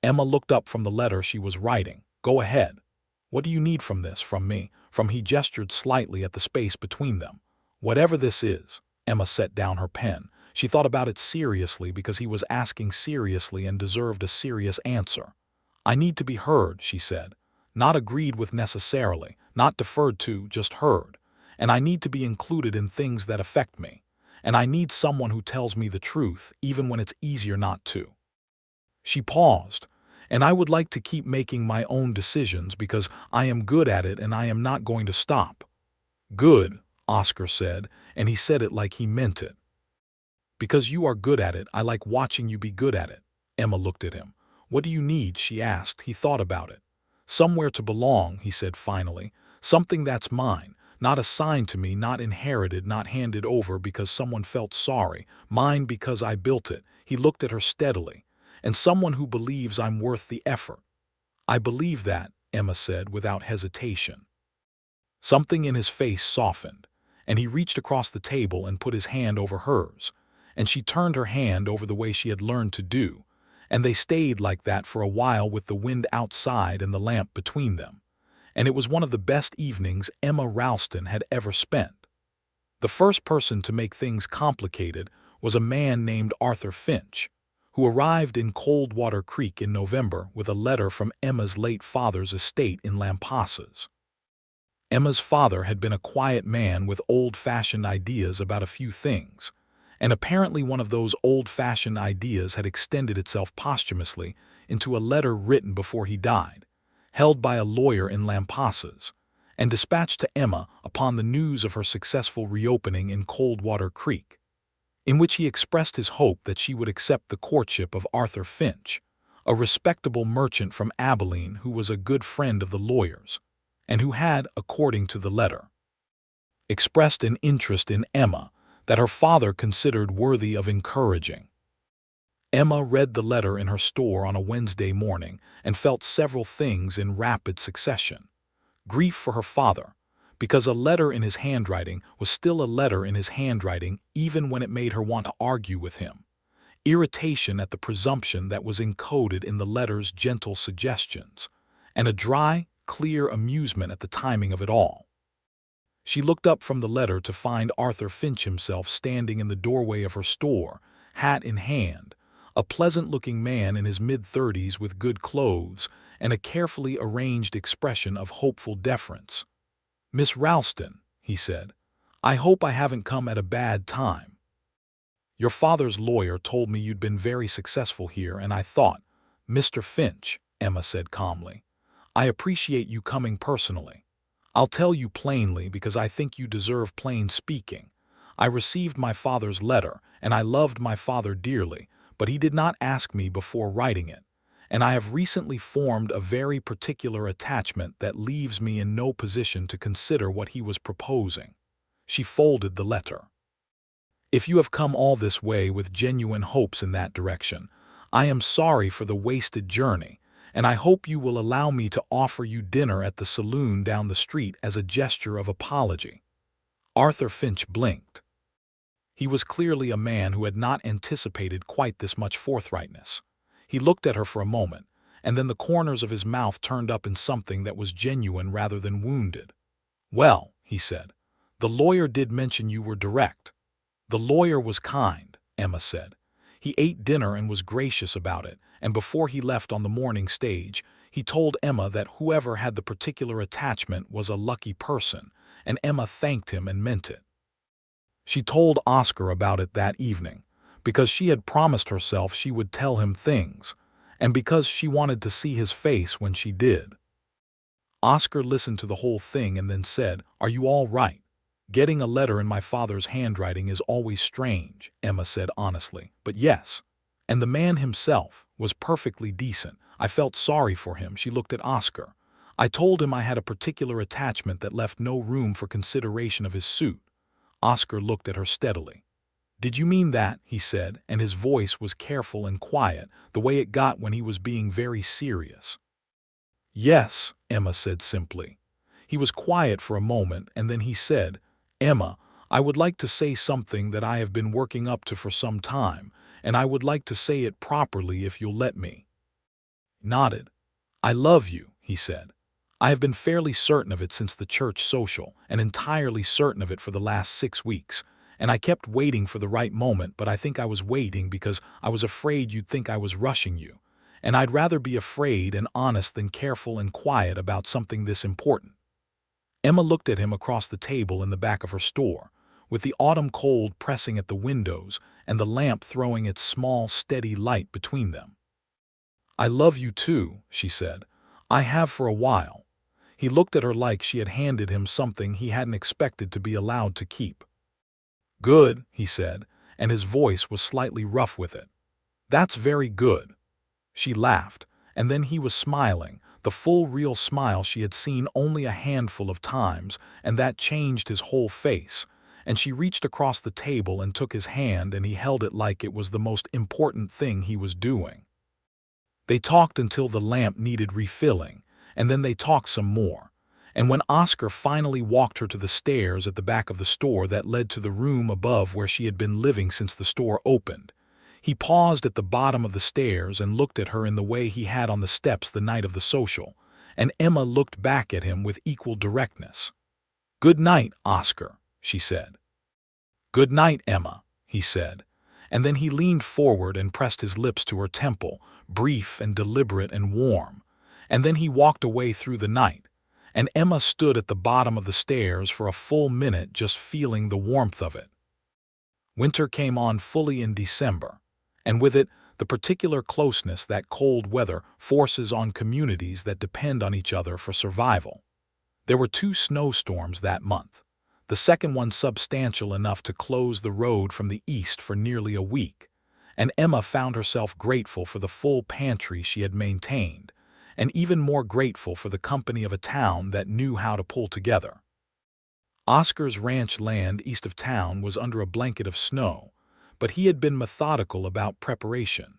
Emma looked up from the letter she was writing. "Go ahead. What do you need from this, from me?" He gestured slightly at the space between them. "Whatever this is." Emma set down her pen. She thought about it seriously because he was asking seriously and deserved a serious answer. "I need to be heard," she said. "Not agreed with necessarily, not deferred to, just heard. And I need to be included in things that affect me. And I need someone who tells me the truth, even when it's easier not to." She paused. "And I would like to keep making my own decisions because I am good at it and I am not going to stop." "Good," Oscar said, and he said it like he meant it. "Because you are good at it, I like watching you be good at it." Emma looked at him. "What do you need?" she asked. He thought about it. "Somewhere to belong," he said finally. "Something that's mine, not assigned to me, not inherited, not handed over because someone felt sorry. Mine because I built it." He looked at her steadily. "And someone who believes I'm worth the effort." "I believe that," Emma said without hesitation. Something in his face softened, and he reached across the table and put his hand over hers, and she turned her hand over the way she had learned to do, and they stayed like that for a while with the wind outside and the lamp between them, and it was one of the best evenings Emma Ralston had ever spent. The first person to make things complicated was a man named Arthur Finch, who arrived in Coldwater Creek in November with a letter from Emma's late father's estate in Lampasas. Emma's father had been a quiet man with old-fashioned ideas about a few things, and apparently one of those old-fashioned ideas had extended itself posthumously into a letter written before he died, held by a lawyer in Lampasas, and dispatched to Emma upon the news of her successful reopening in Coldwater Creek, in which he expressed his hope that she would accept the courtship of Arthur Finch, a respectable merchant from Abilene who was a good friend of the lawyer's, and who had, according to the letter, expressed an interest in Emma that her father considered worthy of encouraging. Emma read the letter in her store on a Wednesday morning and felt several things in rapid succession. Grief for her father, because a letter in his handwriting was still a letter in his handwriting even when it made her want to argue with him. Irritation at the presumption that was encoded in the letter's gentle suggestions, and a dry, clear amusement at the timing of it all. She looked up from the letter to find Arthur Finch himself standing in the doorway of her store, hat in hand, a pleasant-looking man in his mid-30s with good clothes and a carefully arranged expression of hopeful deference. "Miss Ralston," he said, "I hope I haven't come at a bad time. Your father's lawyer told me you'd been very successful here, and I thought—" "Mr. Finch," Emma said calmly, "I appreciate you coming personally. I'll tell you plainly because I think you deserve plain speaking. I received my father's letter, and I loved my father dearly, but he did not ask me before writing it, and I have recently formed a very particular attachment that leaves me in no position to consider what he was proposing." She folded the letter. "If you have come all this way with genuine hopes in that direction, I am sorry for the wasted journey, and I hope you will allow me to offer you dinner at the saloon down the street as a gesture of apology." Arthur Finch blinked. He was clearly a man who had not anticipated quite this much forthrightness. He looked at her for a moment, and then the corners of his mouth turned up in something that was genuine rather than wounded. "Well," he said, "the lawyer did mention you were direct." "The lawyer was kind," Emma said. "He ate dinner and was gracious about it, and before he left on the morning stage, he told Emma that whoever had the particular attachment was a lucky person, and Emma thanked him and meant it. She told Oscar about it that evening, because she had promised herself she would tell him things, and because she wanted to see his face when she did." Oscar listened to the whole thing and then said, "Are you all right?" "Getting a letter in my father's handwriting is always strange," Emma said honestly, "but yes. And the man himself was perfectly decent. I felt sorry for him." She looked at Oscar. I told him I had a particular attachment that left no room for consideration of his suit. Oscar looked at her steadily. "Did you mean that?" he said, and his voice was careful and quiet, the way it got when he was being very serious. "Yes," Emma said simply. He was quiet for a moment, and then he said, "Emma, I would like to say something that I have been working up to for some time, and I would like to say it properly if you'll let me." Nodded. "I love you," he said. "I have been fairly certain of it since the church social, and entirely certain of it for the last 6 weeks, and I kept waiting for the right moment, but I think I was waiting because I was afraid you'd think I was rushing you, and I'd rather be afraid and honest than careful and quiet about something this important." Emma looked at him across the table in the back of her store, with the autumn cold pressing at the windows and the lamp throwing its small, steady light between them. "I love you too," she said. "I have for a while." He looked at her like she had handed him something he hadn't expected to be allowed to keep. "Good," he said, and his voice was slightly rough with it. "That's very good." She laughed, and then he was smiling, the full real smile she had seen only a handful of times, and that changed his whole face, and she reached across the table and took his hand, and he held it like it was the most important thing he was doing. They talked until the lamp needed refilling, and then they talked some more. And when Oscar finally walked her to the stairs at the back of the store that led to the room above where she had been living since the store opened, he paused at the bottom of the stairs and looked at her in the way he had on the steps the night of the social, and Emma looked back at him with equal directness. "Good night, Oscar," she said. "Good night, Emma," he said, and then he leaned forward and pressed his lips to her temple, brief and deliberate and warm, and then he walked away through the night, and Emma stood at the bottom of the stairs for a full minute just feeling the warmth of it. Winter came on fully in December, and with it the particular closeness that cold weather forces on communities that depend on each other for survival. There were 2 snowstorms that month, the second one substantial enough to close the road from the east for nearly a week, and Emma found herself grateful for the full pantry she had maintained, and even more grateful for the company of a town that knew how to pull together. Oscar's ranch land east of town was under a blanket of snow, but he had been methodical about preparation.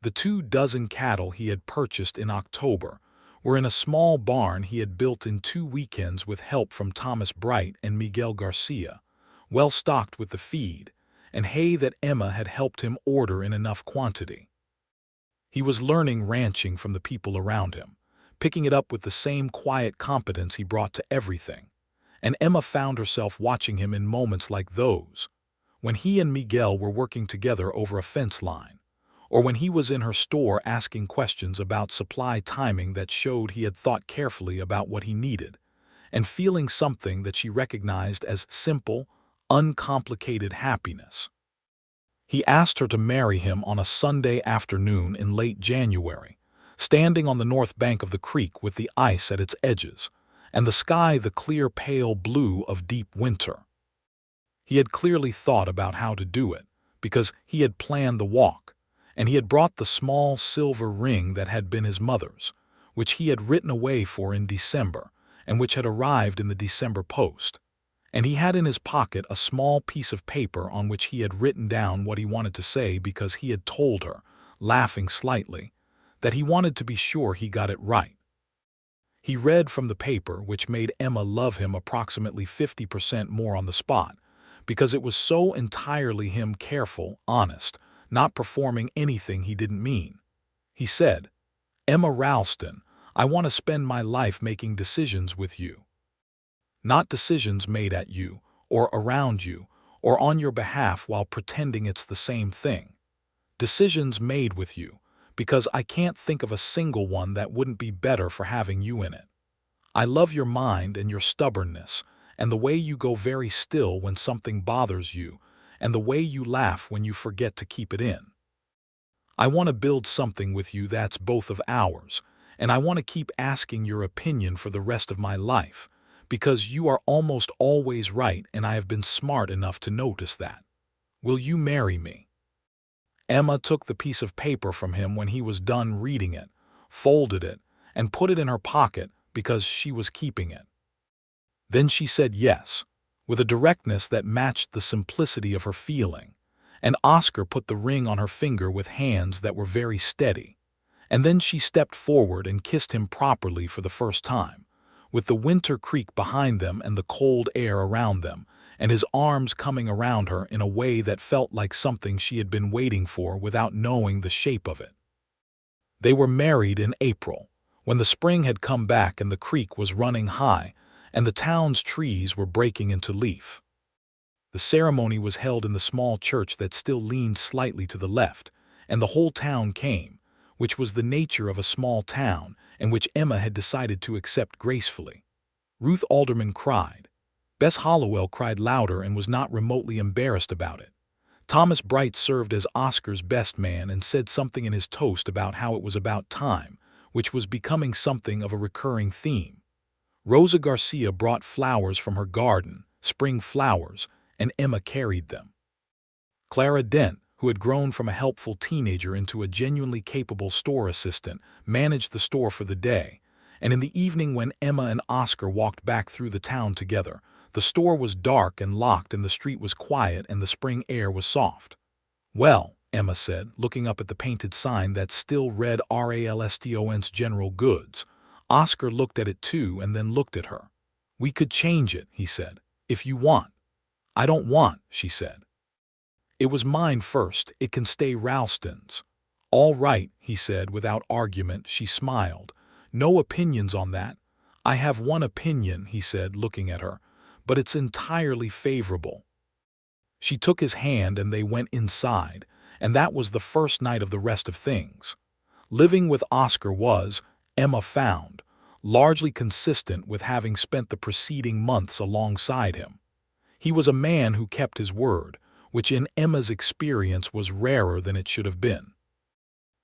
The 24 cattle he had purchased in October were in a small barn he had built in 2 weekends with help from Thomas Bright and Miguel Garcia, well stocked with the feed, and hay that Emma had helped him order in enough quantity. He was learning ranching from the people around him, picking it up with the same quiet competence he brought to everything, and Emma found herself watching him in moments like those, when he and Miguel were working together over a fence line, or when he was in her store asking questions about supply timing that showed he had thought carefully about what he needed, and feeling something that she recognized as simple, uncomplicated happiness. He asked her to marry him on a Sunday afternoon in late January, standing on the north bank of the creek with the ice at its edges, and the sky the clear pale blue of deep winter. He had clearly thought about how to do it, because he had planned the walk, and he had brought the small silver ring that had been his mother's, which he had written away for in December, and which had arrived in the December post. And he had in his pocket a small piece of paper on which he had written down what he wanted to say because he had told her, laughing slightly, that he wanted to be sure he got it right. He read from the paper, which made Emma love him approximately 50% more on the spot, because it was so entirely him, careful, honest, not performing anything he didn't mean. He said, "Emma Ralston, I want to spend my life making decisions with you. Not decisions made at you, or around you, or on your behalf while pretending it's the same thing. Decisions made with you, because I can't think of a single one that wouldn't be better for having you in it. I love your mind and your stubbornness, and the way you go very still when something bothers you, and the way you laugh when you forget to keep it in. I want to build something with you that's both of ours, and I want to keep asking your opinion for the rest of my life, because you are almost always right and I have been smart enough to notice that. Will you marry me?" Emma took the piece of paper from him when he was done reading it, folded it, and put it in her pocket because she was keeping it. Then she said yes, with a directness that matched the simplicity of her feeling, and Oscar put the ring on her finger with hands that were very steady. And then she stepped forward and kissed him properly for the first time, with the winter creek behind them and the cold air around them, and his arms coming around her in a way that felt like something she had been waiting for without knowing the shape of it. They were married in April, when the spring had come back and the creek was running high, and the town's trees were breaking into leaf. The ceremony was held in the small church that still leaned slightly to the left, and the whole town came, which was the nature of a small town and which Emma had decided to accept gracefully. Ruth Alderman cried. Bess Hollowell cried louder and was not remotely embarrassed about it. Thomas Bright served as Oscar's best man and said something in his toast about how it was about time, which was becoming something of a recurring theme. Rosa Garcia brought flowers from her garden, spring flowers, and Emma carried them. Clara Dent, who had grown from a helpful teenager into a genuinely capable store assistant, managed the store for the day, and in the evening when Emma and Oscar walked back through the town together, the store was dark and locked and the street was quiet and the spring air was soft. "Well," Emma said, looking up at the painted sign that still read Ralston's General Goods. Oscar looked at it too and then looked at her. "We could change it," he said, "if you want." "I don't want," she said. "It was mine first. It can stay Ralston's." "All right," he said without argument. She smiled. "No opinions on that." "I have one opinion," he said, looking at her, "but it's entirely favorable." She took his hand and they went inside, and that was the first night of the rest of things. Living with Oscar was, Emma found, largely consistent with having spent the preceding months alongside him. He was a man who kept his word, which in Emma's experience was rarer than it should have been.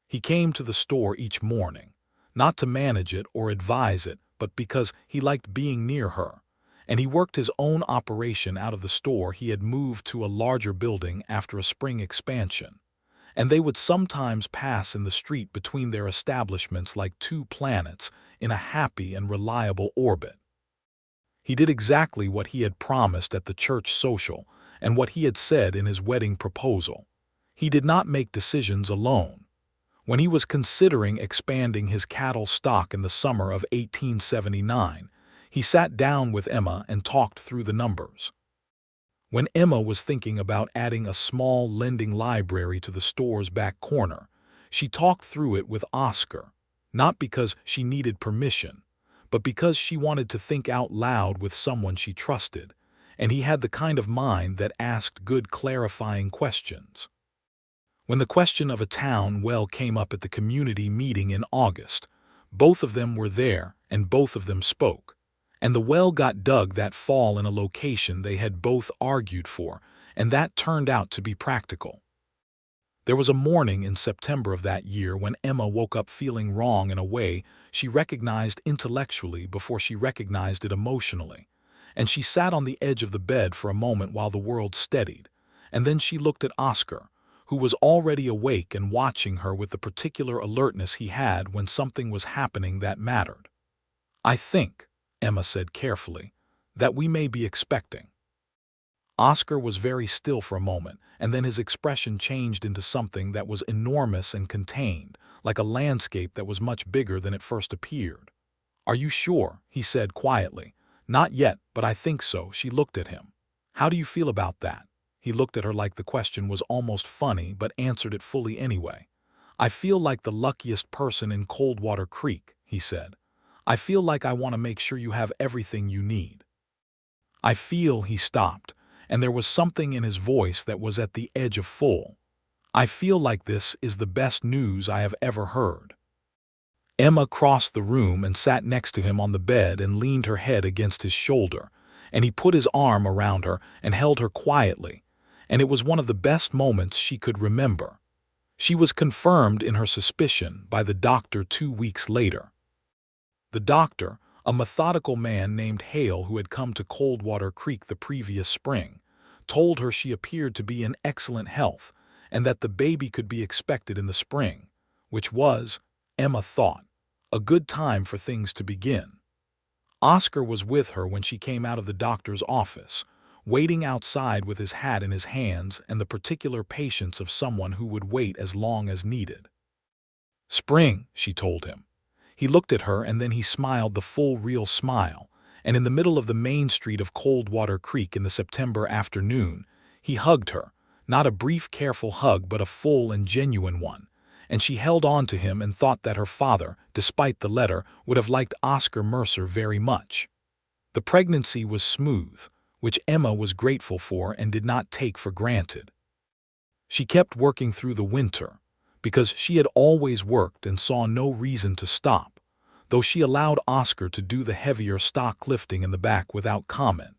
He came to the store each morning, not to manage it or advise it, but because he liked being near her, and he worked his own operation out of the store. He had moved to a larger building after a spring expansion, and they would sometimes pass in the street between their establishments like two planets in a happy and reliable orbit. He did exactly what he had promised at the church social and what he had said in his wedding proposal. He did not make decisions alone. When he was considering expanding his cattle stock in the summer of 1879, he sat down with Emma and talked through the numbers. When Emma was thinking about adding a small lending library to the store's back corner, she talked through it with Oscar, not because she needed permission, but because she wanted to think out loud with someone she trusted, and he had the kind of mind that asked good clarifying questions. When the question of a town well came up at the community meeting in August, both of them were there and both of them spoke, and the well got dug that fall in a location they had both argued for, and that turned out to be practical. There was a morning in September of that year when Emma woke up feeling wrong in a way she recognized intellectually before she recognized it emotionally, and she sat on the edge of the bed for a moment while the world steadied, and then she looked at Oscar, who was already awake and watching her with the particular alertness he had when something was happening that mattered. "I think," Emma said carefully, "that we may be expecting." Oscar was very still for a moment, and then his expression changed into something that was enormous and contained, like a landscape that was much bigger than it first appeared. "Are you sure?" he said quietly. "Not yet, but I think so." She looked at him. "How do you feel about that?" He looked at her like the question was almost funny, but answered it fully anyway. "I feel like the luckiest person in Coldwater Creek," he said. "I feel like I want to make sure you have everything you need. I feel," he stopped, and there was something in his voice that was at the edge of full. "I feel like this is the best news I have ever heard." Emma crossed the room and sat next to him on the bed and leaned her head against his shoulder, and he put his arm around her and held her quietly, and it was one of the best moments she could remember. She was confirmed in her suspicion by the doctor 2 weeks later. The doctor, a methodical man named Hale who had come to Coldwater Creek the previous spring, told her she appeared to be in excellent health and that the baby could be expected in the spring, which was, Emma thought, a good time for things to begin. Oscar was with her when she came out of the doctor's office, waiting outside with his hat in his hands and the particular patience of someone who would wait as long as needed. "Spring," she told him. He looked at her and then he smiled the full real smile, and in the middle of the main street of Coldwater Creek in the September afternoon, he hugged her, not a brief careful hug but a full and genuine one, and she held on to him and thought that her father, despite the letter, would have liked Oscar Mercer very much. The pregnancy was smooth, which Emma was grateful for and did not take for granted. She kept working through the winter, because she had always worked and saw no reason to stop, though she allowed Oscar to do the heavier stock lifting in the back without comment.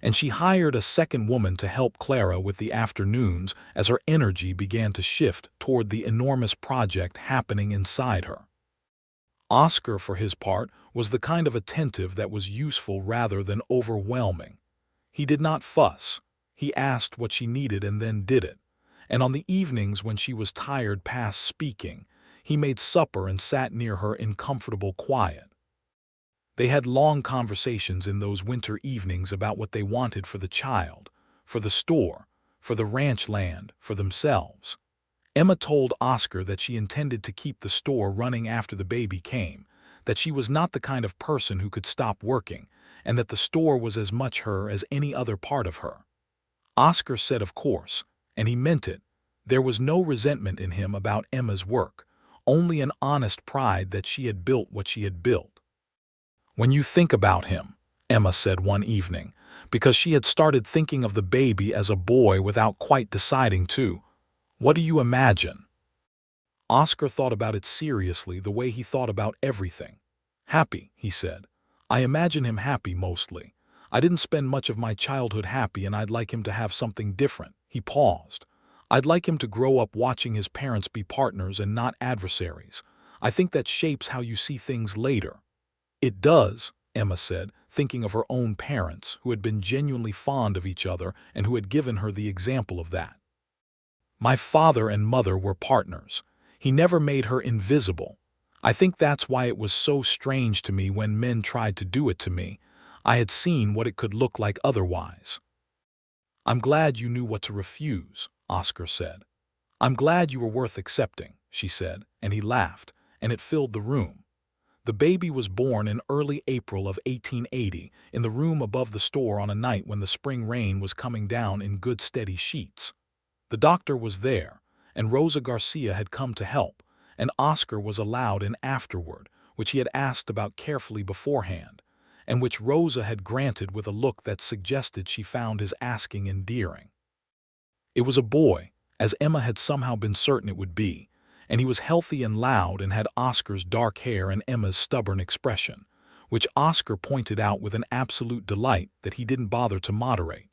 And she hired a second woman to help Clara with the afternoons as her energy began to shift toward the enormous project happening inside her. Oscar, for his part, was the kind of attentive that was useful rather than overwhelming. He did not fuss. He asked what she needed and then did it. And on the evenings when she was tired past speaking, he made supper and sat near her in comfortable quiet. They had long conversations in those winter evenings about what they wanted for the child, for the store, for the ranch land, for themselves. Emma told Oscar that she intended to keep the store running after the baby came, that she was not the kind of person who could stop working, and that the store was as much her as any other part of her. Oscar said of course, and he meant it. There was no resentment in him about Emma's work, only an honest pride that she had built what she had built. "When you think about him," Emma said one evening, because she had started thinking of the baby as a boy without quite deciding to, "what do you imagine?" Oscar thought about it seriously the way he thought about everything. "Happy," he said. "I imagine him happy mostly. I didn't spend much of my childhood happy and I'd like him to have something different." He paused. "I'd like him to grow up watching his parents be partners and not adversaries. I think that shapes how you see things later." "It does," Emma said, thinking of her own parents, who had been genuinely fond of each other and who had given her the example of that. "My father and mother were partners. He never made her invisible. I think that's why it was so strange to me when men tried to do it to me. I had seen what it could look like otherwise." "I'm glad you knew what to refuse," Oscar said. "I'm glad you were worth accepting," she said, and he laughed, and it filled the room. The baby was born in early April of 1880 in the room above the store on a night when the spring rain was coming down in good steady sheets. The doctor was there, and Rosa Garcia had come to help, and Oscar was allowed an afterward, which he had asked about carefully beforehand, and which Rosa had granted with a look that suggested she found his asking endearing. It was a boy, as Emma had somehow been certain it would be, and he was healthy and loud and had Oscar's dark hair and Emma's stubborn expression, which Oscar pointed out with an absolute delight that he didn't bother to moderate.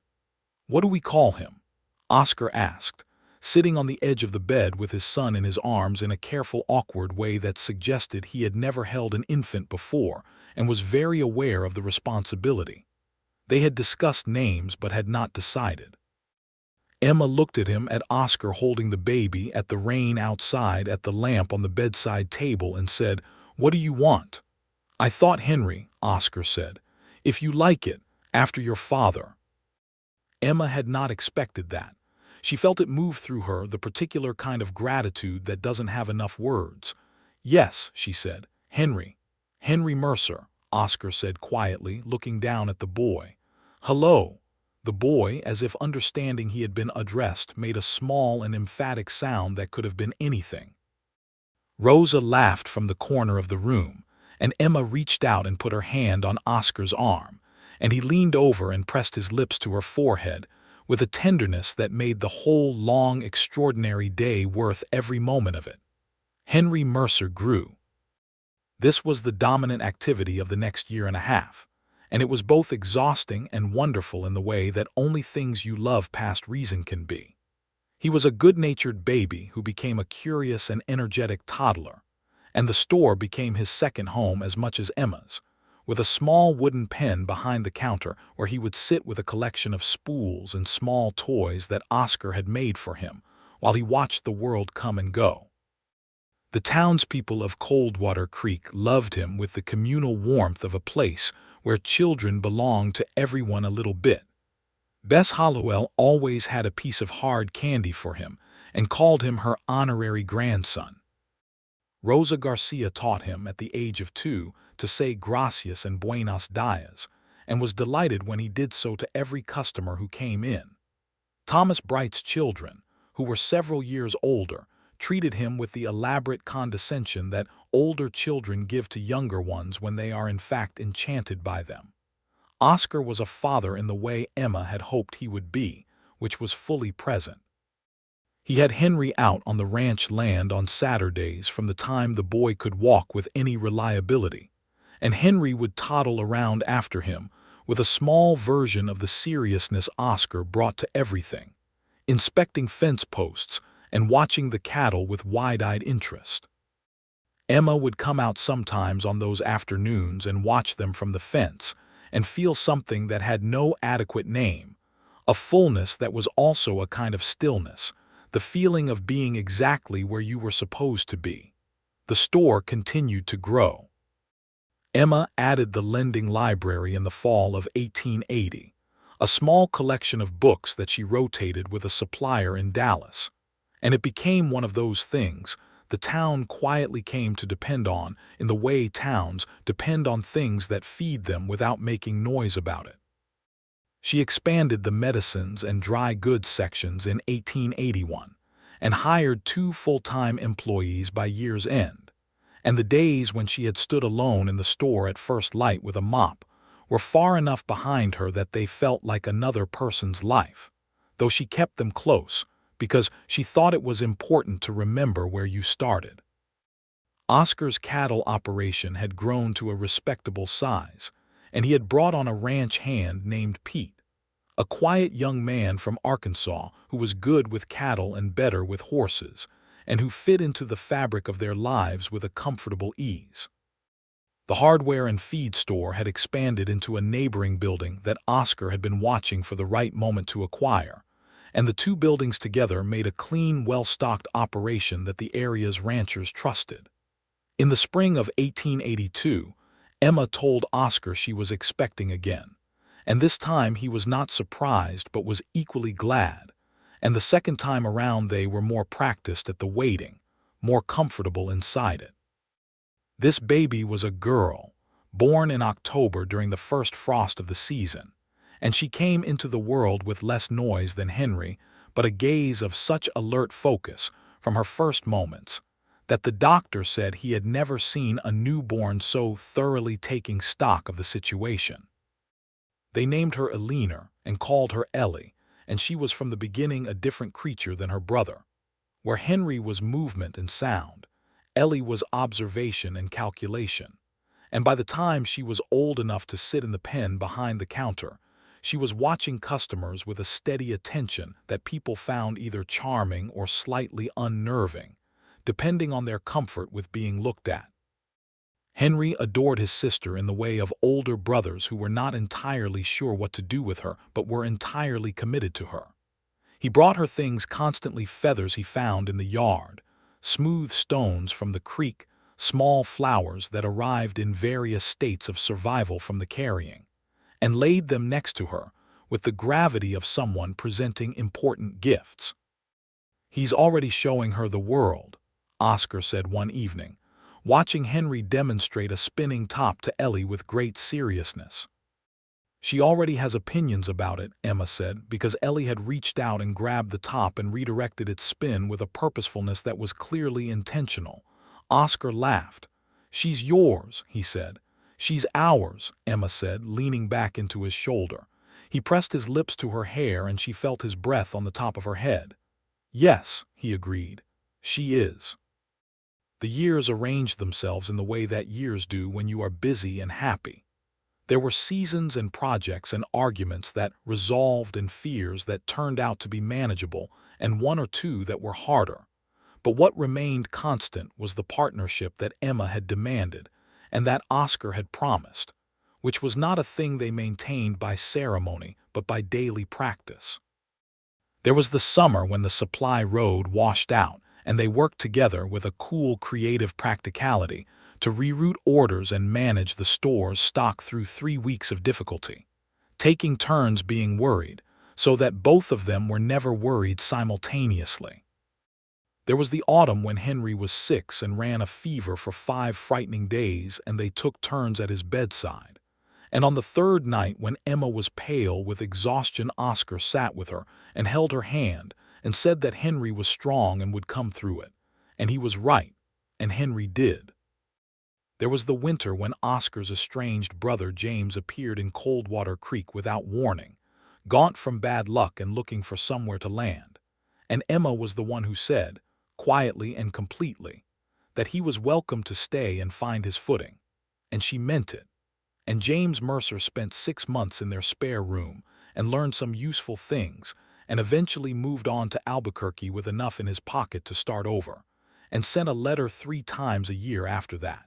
"What do we call him?" Oscar asked, sitting on the edge of the bed with his son in his arms in a careful, awkward way that suggested he had never held an infant before and was very aware of the responsibility. They had discussed names but had not decided. Emma looked at him, at Oscar holding the baby, at the rain outside, at the lamp on the bedside table, and said, "What do you want?" "I thought Henry," Oscar said. "If you like it, after your father." Emma had not expected that. She felt it move through her, the particular kind of gratitude that doesn't have enough words. "Yes," she said, "Henry. Henry Mercer," Oscar said quietly, looking down at the boy. "Hello." The boy, as if understanding he had been addressed, made a small and emphatic sound that could have been anything. Rosa laughed from the corner of the room, and Emma reached out and put her hand on Oscar's arm, and he leaned over and pressed his lips to her forehead with a tenderness that made the whole long, extraordinary day worth every moment of it. Henry Mercer grew. This was the dominant activity of the next year and a half, and it was both exhausting and wonderful in the way that only things you love past reason can be. He was a good-natured baby who became a curious and energetic toddler, and the store became his second home as much as Emma's, with a small wooden pen behind the counter where he would sit with a collection of spools and small toys that Oscar had made for him while he watched the world come and go. The townspeople of Coldwater Creek loved him with the communal warmth of a place where children belonged to everyone a little bit. Bess Hollowell always had a piece of hard candy for him and called him her honorary grandson. Rosa Garcia taught him at the age of 2 to say gracias and buenos dias, and was delighted when he did so to every customer who came in. Thomas Bright's children, who were several years older, treated him with the elaborate condescension that older children give to younger ones when they are in fact enchanted by them. Oscar was a father in the way Emma had hoped he would be, which was fully present. He had Henry out on the ranch land on Saturdays from the time the boy could walk with any reliability, and Henry would toddle around after him with a small version of the seriousness Oscar brought to everything, inspecting fence posts and watching the cattle with wide-eyed interest. Emma would come out sometimes on those afternoons and watch them from the fence and feel something that had no adequate name, a fullness that was also a kind of stillness, the feeling of being exactly where you were supposed to be. The store continued to grow. Emma added the lending library in the fall of 1880, a small collection of books that she rotated with a supplier in Dallas, and it became one of those things the town quietly came to depend on in the way towns depend on things that feed them without making noise about it. She expanded the medicines and dry goods sections in 1881 and hired 2 full-time employees by year's end, and the days when she had stood alone in the store at first light with a mop were far enough behind her that they felt like another person's life, though she kept them close because she thought it was important to remember where you started. Oscar's cattle operation had grown to a respectable size, and he had brought on a ranch hand named Pete, a quiet young man from Arkansas who was good with cattle and better with horses, and who fit into the fabric of their lives with a comfortable ease. The hardware and feed store had expanded into a neighboring building that Oscar had been watching for the right moment to acquire, and the 2 buildings together made a clean, well-stocked operation that the area's ranchers trusted. In the spring of 1882, Emma told Oscar she was expecting again, and this time he was not surprised but was equally glad, and the second time around they were more practiced at the waiting, more comfortable inside it. This baby was a girl, born in October during the first frost of the season, and she came into the world with less noise than Henry, but a gaze of such alert focus from her first moments that the doctor said he had never seen a newborn so thoroughly taking stock of the situation. They named her Eleanor and called her Ellie, and she was from the beginning a different creature than her brother. Where Henry was movement and sound, Ellie was observation and calculation, and by the time she was old enough to sit in the pen behind the counter, she was watching customers with a steady attention that people found either charming or slightly unnerving, depending on their comfort with being looked at. Henry adored his sister in the way of older brothers who were not entirely sure what to do with her but were entirely committed to her. He brought her things constantly: feathers he found in the yard, smooth stones from the creek, small flowers that arrived in various states of survival from the carrying, and laid them next to her with the gravity of someone presenting important gifts. "He's already showing her the world," Oscar said one evening, watching Henry demonstrate a spinning top to Ellie with great seriousness. "She already has opinions about it," Emma said, because Ellie had reached out and grabbed the top and redirected its spin with a purposefulness that was clearly intentional. Oscar laughed. "She's yours," he said. "She's ours," Emma said, leaning back into his shoulder. He pressed his lips to her hair and she felt his breath on the top of her head. "Yes," he agreed. "She is." The years arranged themselves in the way that years do when you are busy and happy. There were seasons and projects and arguments that resolved and fears that turned out to be manageable and 1 or 2 that were harder. But what remained constant was the partnership that Emma had demanded and that Oscar had promised, which was not a thing they maintained by ceremony but by daily practice. There was the summer when the supply road washed out and they worked together with a cool, creative practicality to reroute orders and manage the store's stock through 3 weeks of difficulty, taking turns being worried, so that both of them were never worried simultaneously. There was the autumn when Henry was 6 and ran a fever for 5 frightening days, and they took turns at his bedside. And on the third night, when Emma was pale with exhaustion, Oscar sat with her and held her hand and said that Henry was strong and would come through it. And he was right, and Henry did. There was the winter when Oscar's estranged brother James appeared in Coldwater Creek without warning, gaunt from bad luck and looking for somewhere to land. And Emma was the one who said, quietly and completely, that he was welcome to stay and find his footing. And she meant it. And James Mercer spent 6 months in their spare room and learned some useful things, and eventually moved on to Albuquerque with enough in his pocket to start over, and sent a letter 3 times a year after that.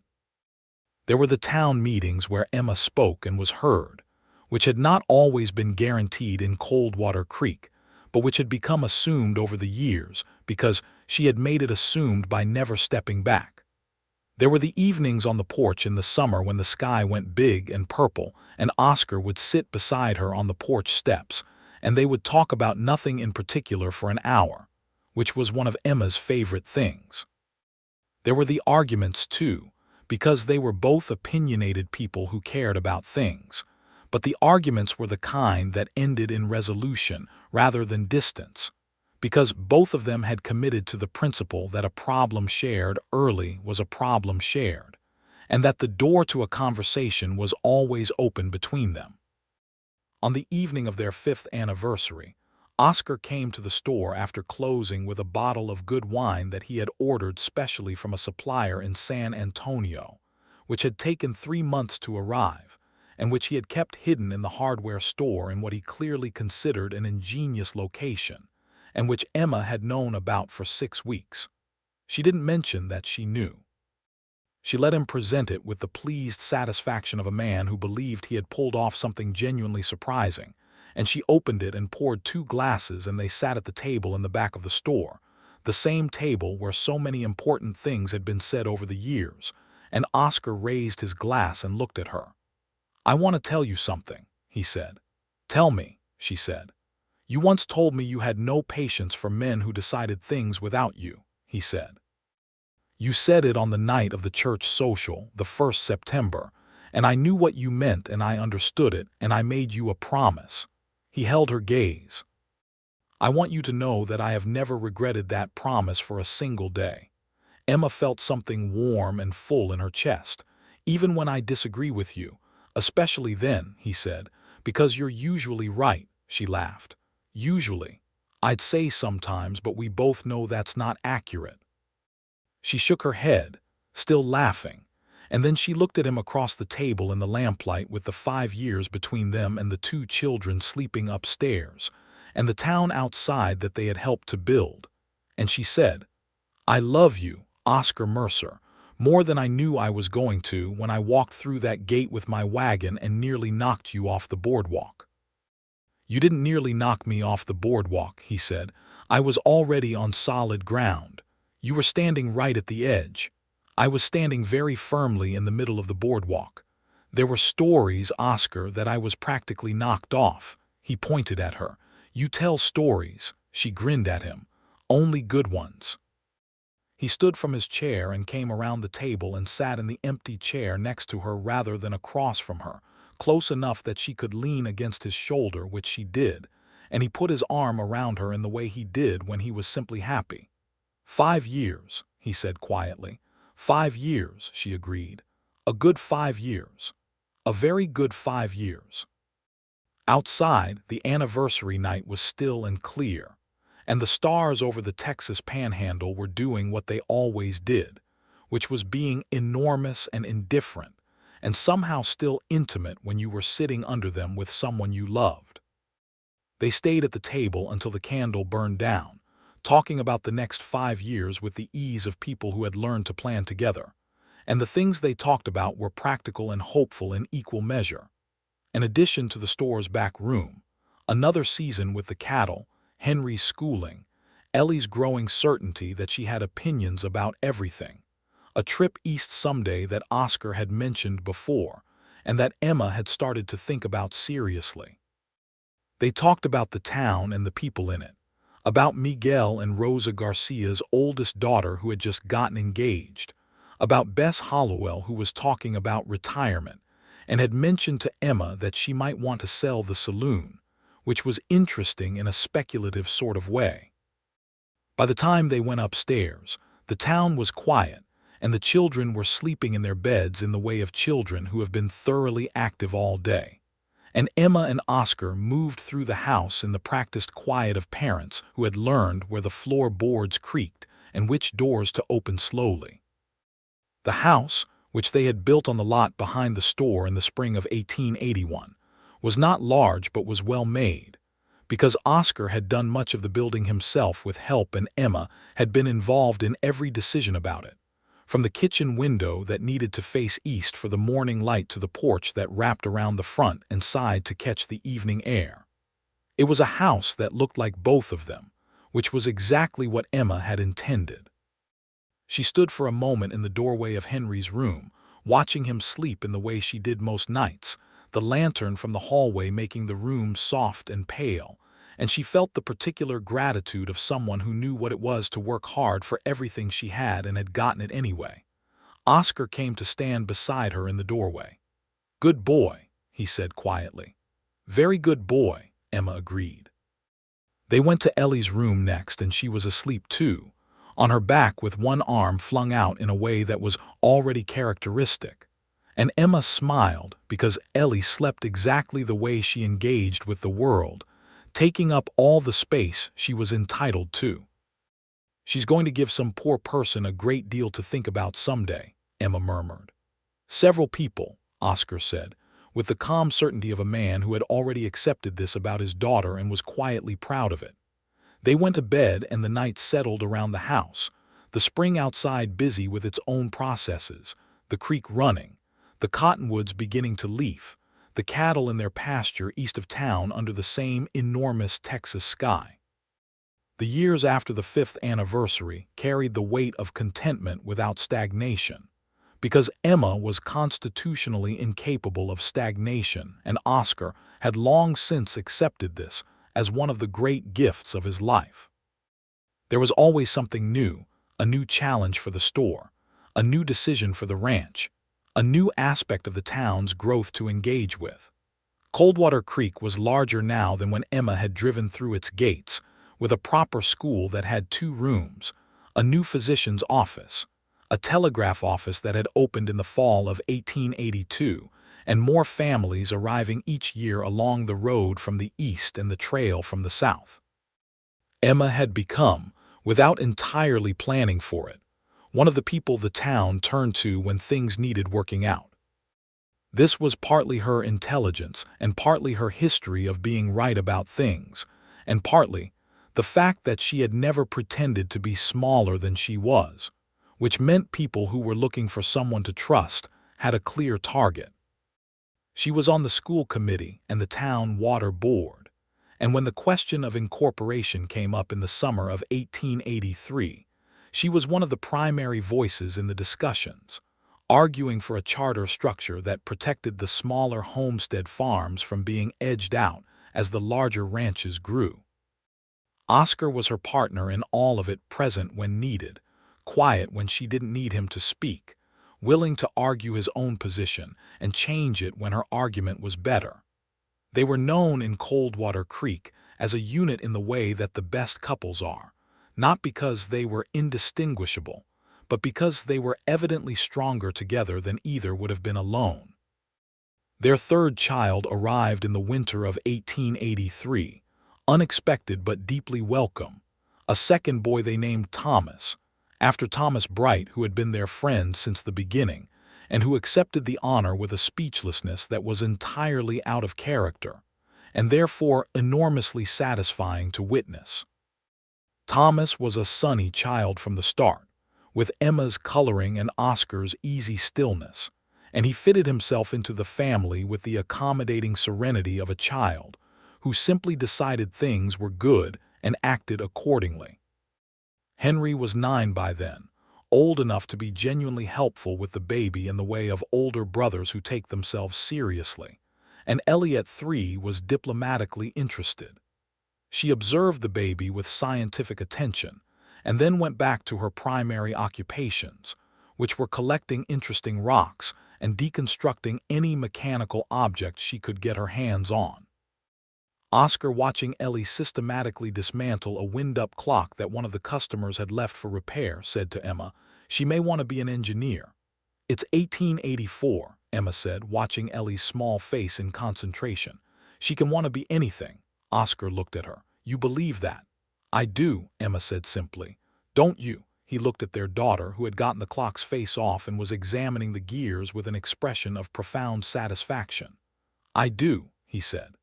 There were the town meetings where Emma spoke and was heard, which had not always been guaranteed in Coldwater Creek, but which had become assumed over the years because she had made it assumed by never stepping back. There were the evenings on the porch in the summer when the sky went big and purple, and Oscar would sit beside her on the porch steps, and they would talk about nothing in particular for an hour, which was one of Emma's favorite things. There were the arguments, too, because they were both opinionated people who cared about things, but the arguments were the kind that ended in resolution rather than distance, because both of them had committed to the principle that a problem shared early was a problem shared, and that the door to a conversation was always open between them. On the evening of their 5th anniversary, Oscar came to the store after closing with a bottle of good wine that he had ordered specially from a supplier in San Antonio, which had taken 3 months to arrive, and which he had kept hidden in the hardware store in what he clearly considered an ingenious location, and which Emma had known about for 6 weeks. She didn't mention that she knew. She let him present it with the pleased satisfaction of a man who believed he had pulled off something genuinely surprising, and she opened it and poured 2 glasses, and they sat at the table in the back of the store, the same table where so many important things had been said over the years, and Oscar raised his glass and looked at her. "I want to tell you something," he said. "Tell me," she said. "You once told me you had no patience for men who decided things without you," he said. "You said it on the night of the church social, the 1st September, and I knew what you meant and I understood it, and I made you a promise." He held her gaze. "I want you to know that I have never regretted that promise for a single day." Emma felt something warm and full in her chest. "Even when I disagree with you, especially then," he said, "because you're usually right," she laughed. "Usually. I'd say sometimes, but we both know that's not accurate." She shook her head, still laughing, and then she looked at him across the table in the lamplight with the 5 years between them and the 2 children sleeping upstairs, and the town outside that they had helped to build, and she said, "I love you, Oscar Mercer, more than I knew I was going to when I walked through that gate with my wagon and nearly knocked you off the boardwalk." "You didn't nearly knock me off the boardwalk," he said. "I was already on solid ground. You were standing right at the edge. I was standing very firmly in the middle of the boardwalk. There were stories, Oscar, that I was practically knocked off." He pointed at her. "You tell stories," she grinned at him. "Only good ones." He stood from his chair and came around the table and sat in the empty chair next to her rather than across from her, close enough that she could lean against his shoulder, which she did, and he put his arm around her in the way he did when he was simply happy. "5 years," he said quietly. "5 years," she agreed. "A good 5 years. A very good 5 years." Outside, the anniversary night was still and clear, and the stars over the Texas Panhandle were doing what they always did, which was being enormous and indifferent, and somehow still intimate when you were sitting under them with someone you loved. They stayed at the table until the candle burned down, talking about the next 5 years with the ease of people who had learned to plan together, and the things they talked about were practical and hopeful in equal measure. In addition to the store's back room, another season with the cattle, Henry's schooling, Ellie's growing certainty that she had opinions about everything, a trip east someday that Oscar had mentioned before, and that Emma had started to think about seriously. They talked about the town and the people in it, about Miguel and Rosa Garcia's oldest daughter who had just gotten engaged, about Bess Hollowell who was talking about retirement, and had mentioned to Emma that she might want to sell the saloon, which was interesting in a speculative sort of way. By the time they went upstairs, the town was quiet, and the children were sleeping in their beds in the way of children who have been thoroughly active all day. And Emma and Oscar moved through the house in the practiced quiet of parents who had learned where the floorboards creaked and which doors to open slowly. The house, which they had built on the lot behind the store in the spring of 1881, was not large but was well made, because Oscar had done much of the building himself with help and Emma had been involved in every decision about it, from the kitchen window that needed to face east for the morning light to the porch that wrapped around the front and side to catch the evening air. It was a house that looked like both of them, which was exactly what Emma had intended. She stood for a moment in the doorway of Henry's room, watching him sleep in the way she did most nights, the lantern from the hallway making the room soft and pale, and she felt the particular gratitude of someone who knew what it was to work hard for everything she had and had gotten it anyway. Oscar came to stand beside her in the doorway. "Good boy," he said quietly. "Very good boy," Emma agreed. They went to Ellie's room next, and she was asleep too, on her back with one arm flung out in a way that was already characteristic. And Emma smiled because Ellie slept exactly the way she engaged with the world, taking up all the space she was entitled to. "She's going to give some poor person a great deal to think about someday," Emma murmured. "Several people," Oscar said, with the calm certainty of a man who had already accepted this about his daughter and was quietly proud of it. They went to bed and the night settled around the house, the spring outside busy with its own processes, the creek running, the cottonwoods beginning to leaf, the cattle in their pasture east of town under the same enormous Texas sky. The years after the 5th anniversary carried the weight of contentment without stagnation, because Emma was constitutionally incapable of stagnation, and Oscar had long since accepted this as one of the great gifts of his life. There was always something new, a new challenge for the store, a new decision for the ranch, a new aspect of the town's growth to engage with. Coldwater Creek was larger now than when Emma had driven through its gates, with a proper school that had 2 rooms, a new physician's office, a telegraph office that had opened in the fall of 1882, and more families arriving each year along the road from the east and the trail from the south. Emma had become, without entirely planning for it, one of the people the town turned to when things needed working out. This was partly her intelligence and partly her history of being right about things, and partly the fact that she had never pretended to be smaller than she was, which meant people who were looking for someone to trust had a clear target. She was on the school committee and the town water board, and when the question of incorporation came up in the summer of 1883, she was one of the primary voices in the discussions, arguing for a charter structure that protected the smaller homestead farms from being edged out as the larger ranches grew. Oscar was her partner in all of it, present when needed, quiet when she didn't need him to speak, willing to argue his own position and change it when her argument was better. They were known in Coldwater Creek as a unit in the way that the best couples are, not because they were indistinguishable, but because they were evidently stronger together than either would have been alone. Their 3rd child arrived in the winter of 1883, unexpected but deeply welcome, a second boy they named Thomas, after Thomas Bright, who had been their friend since the beginning, and who accepted the honor with a speechlessness that was entirely out of character, and therefore enormously satisfying to witness. Thomas was a sunny child from the start, with Emma's coloring and Oscar's easy stillness, and he fitted himself into the family with the accommodating serenity of a child who simply decided things were good and acted accordingly. Henry was 9 by then, old enough to be genuinely helpful with the baby in the way of older brothers who take themselves seriously, and Ellie at 3 was diplomatically interested. She observed the baby with scientific attention, and then went back to her primary occupations, which were collecting interesting rocks and deconstructing any mechanical object she could get her hands on. Oscar, watching Ellie systematically dismantle a wind-up clock that one of the customers had left for repair, said to Emma, "She may want to be an engineer." "It's 1884, Emma said, watching Ellie's small face in concentration. "She can want to be anything." Oscar looked at her. "You believe that?" "I do," Emma said simply. "Don't you?" He looked at their daughter, who had gotten the clock's face off and was examining the gears with an expression of profound satisfaction. "I do," he said.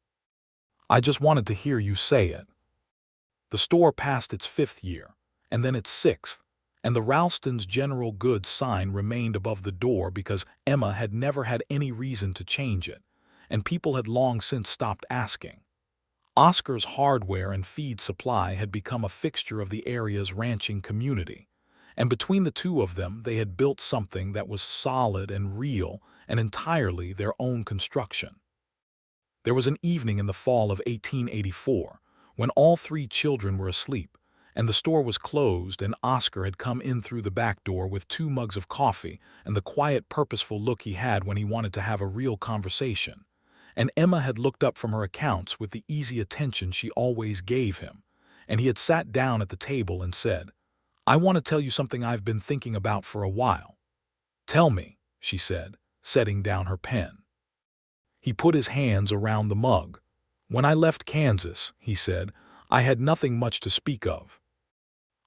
"I just wanted to hear you say it." The store passed its 5th year, and then its 6th, and the Ralston's General Goods sign remained above the door because Emma had never had any reason to change it, and people had long since stopped asking. Oscar's hardware and feed supply had become a fixture of the area's ranching community, and between the two of them they had built something that was solid and real and entirely their own construction. There was an evening in the fall of 1884 when all 3 children were asleep, and the store was closed, and Oscar had come in through the back door with 2 mugs of coffee and the quiet, purposeful look he had when he wanted to have a real conversation. And Emma had looked up from her accounts with the easy attention she always gave him, and he had sat down at the table and said, "I want to tell you something I've been thinking about for a while." "Tell me," she said, setting down her pen. He put his hands around the mug. "When I left Kansas," he said, "I had nothing much to speak of.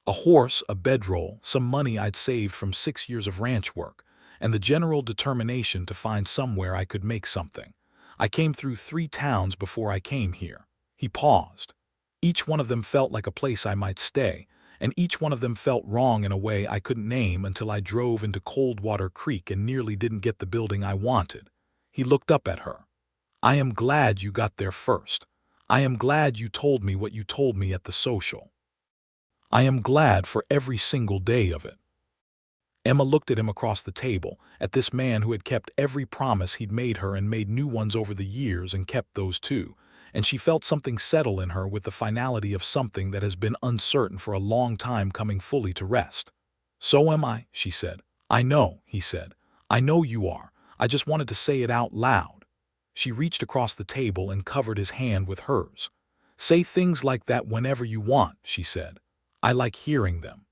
A horse, a bedroll, some money I'd saved from 6 years of ranch work, and the general determination to find somewhere I could make something. I came through 3 towns before I came here." He paused. "Each one of them felt like a place I might stay, and each one of them felt wrong in a way I couldn't name until I drove into Coldwater Creek and nearly didn't get the building I wanted." He looked up at her. "I am glad you got there first. I am glad you told me what you told me at the social. I am glad for every single day of it." Emma looked at him across the table, at this man who had kept every promise he'd made her and made new ones over the years and kept those too, and she felt something settle in her with the finality of something that has been uncertain for a long time coming fully to rest. "So am I," she said. "I know," he said. "I know you are. I just wanted to say it out loud." She reached across the table and covered his hand with hers. "Say things like that whenever you want," she said. "I like hearing them."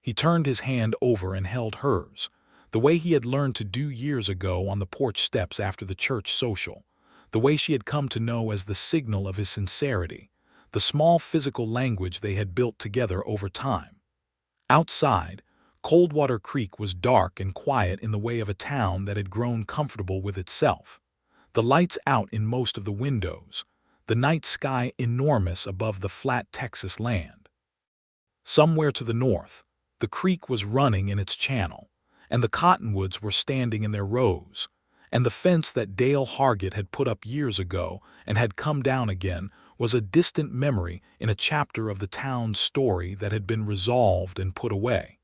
He turned his hand over and held hers, the way he had learned to do years ago on the porch steps after the church social, the way she had come to know as the signal of his sincerity, the small physical language they had built together over time. Outside, Coldwater Creek was dark and quiet in the way of a town that had grown comfortable with itself. The lights out in most of the windows, the night sky enormous above the flat Texas land. Somewhere to the north, the creek was running in its channel, and the cottonwoods were standing in their rows, and the fence that Dale Hargett had put up years ago and had come down again was a distant memory in a chapter of the town's story that had been resolved and put away.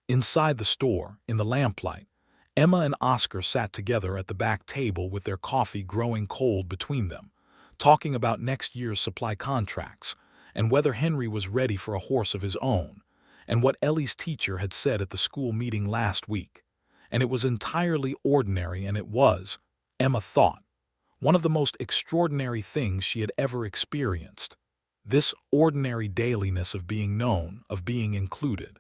Inside the store, in the lamplight, Emma and Oscar sat together at the back table with their coffee growing cold between them, talking about next year's supply contracts, and whether Henry was ready for a horse of his own, and what Ellie's teacher had said at the school meeting last week. And it was entirely ordinary, and it was, Emma thought, one of the most extraordinary things she had ever experienced. This ordinary dailiness of being known, of being included,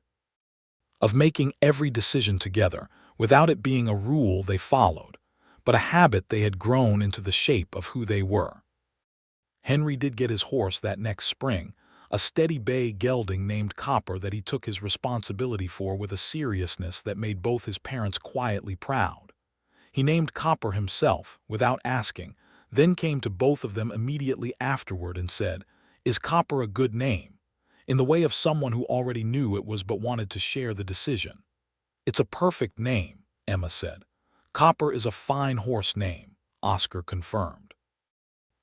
of making every decision together, without it being a rule they followed, but a habit they had grown into the shape of who they were. Henry did get his horse that next spring, a steady bay gelding named Copper that he took his responsibility for with a seriousness that made both his parents quietly proud. He named Copper himself, without asking, then came to both of them immediately afterward and said, "Is Copper a good name?" in the way of someone who already knew it was but wanted to share the decision. "It's a perfect name," Emma said. "Copper is a fine horse name," Oscar confirmed.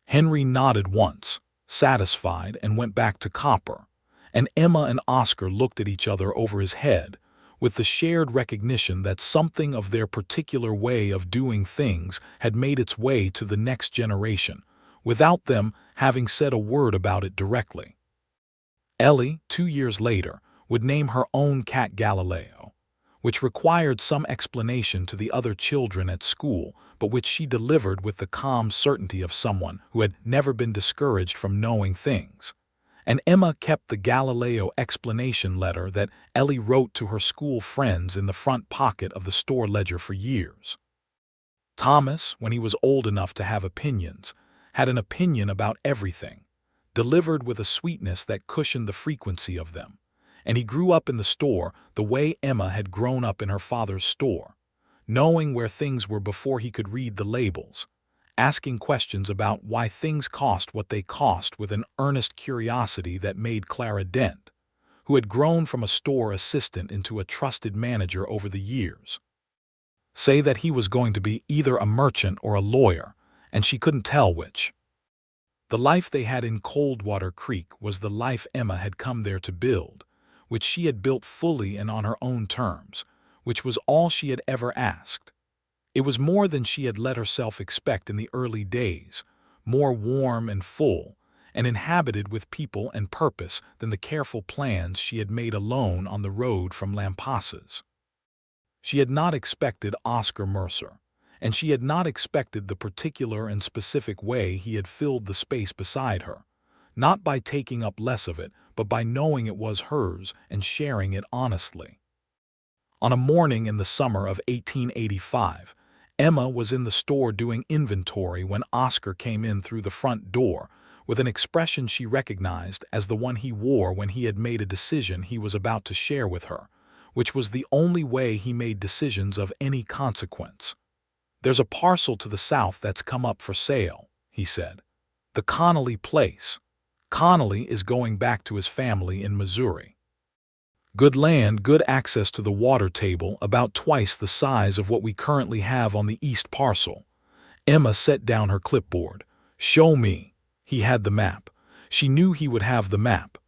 Henry nodded once, satisfied, and went back to Copper, and Emma and Oscar looked at each other over his head, with the shared recognition that something of their particular way of doing things had made its way to the next generation, without them having said a word about it directly. Ellie, 2 years later, would name her own cat Galileo, which required some explanation to the other children at school, but which she delivered with the calm certainty of someone who had never been discouraged from knowing things. And Emma kept the Galileo explanation letter that Ellie wrote to her school friends in the front pocket of the store ledger for years. Thomas, when he was old enough to have opinions, had an opinion about everything, delivered with a sweetness that cushioned the frequency of them. And he grew up in the store the way Emma had grown up in her father's store, knowing where things were before he could read the labels, asking questions about why things cost what they cost with an earnest curiosity that made Clara Dent, who had grown from a store assistant into a trusted manager over the years, say that he was going to be either a merchant or a lawyer, and she couldn't tell which. The life they had in Coldwater Creek was the life Emma had come there to build, which she had built fully and on her own terms, which was all she had ever asked. It was more than she had let herself expect in the early days, more warm and full, and inhabited with people and purpose than the careful plans she had made alone on the road from Lampasas. She had not expected Oscar Mercer, and she had not expected the particular and specific way he had filled the space beside her, not by taking up less of it, but by knowing it was hers and sharing it honestly. On a morning in the summer of 1885, Emma was in the store doing inventory when Oscar came in through the front door with an expression she recognized as the one he wore when he had made a decision he was about to share with her, which was the only way he made decisions of any consequence. "There's a parcel to the south that's come up for sale," he said. "The Connolly place. Connolly is going back to his family in Missouri. Good land, good access to the water table, about twice the size of what we currently have on the east parcel." Emma set down her clipboard. "Show me." He had the map. She knew he would have the map.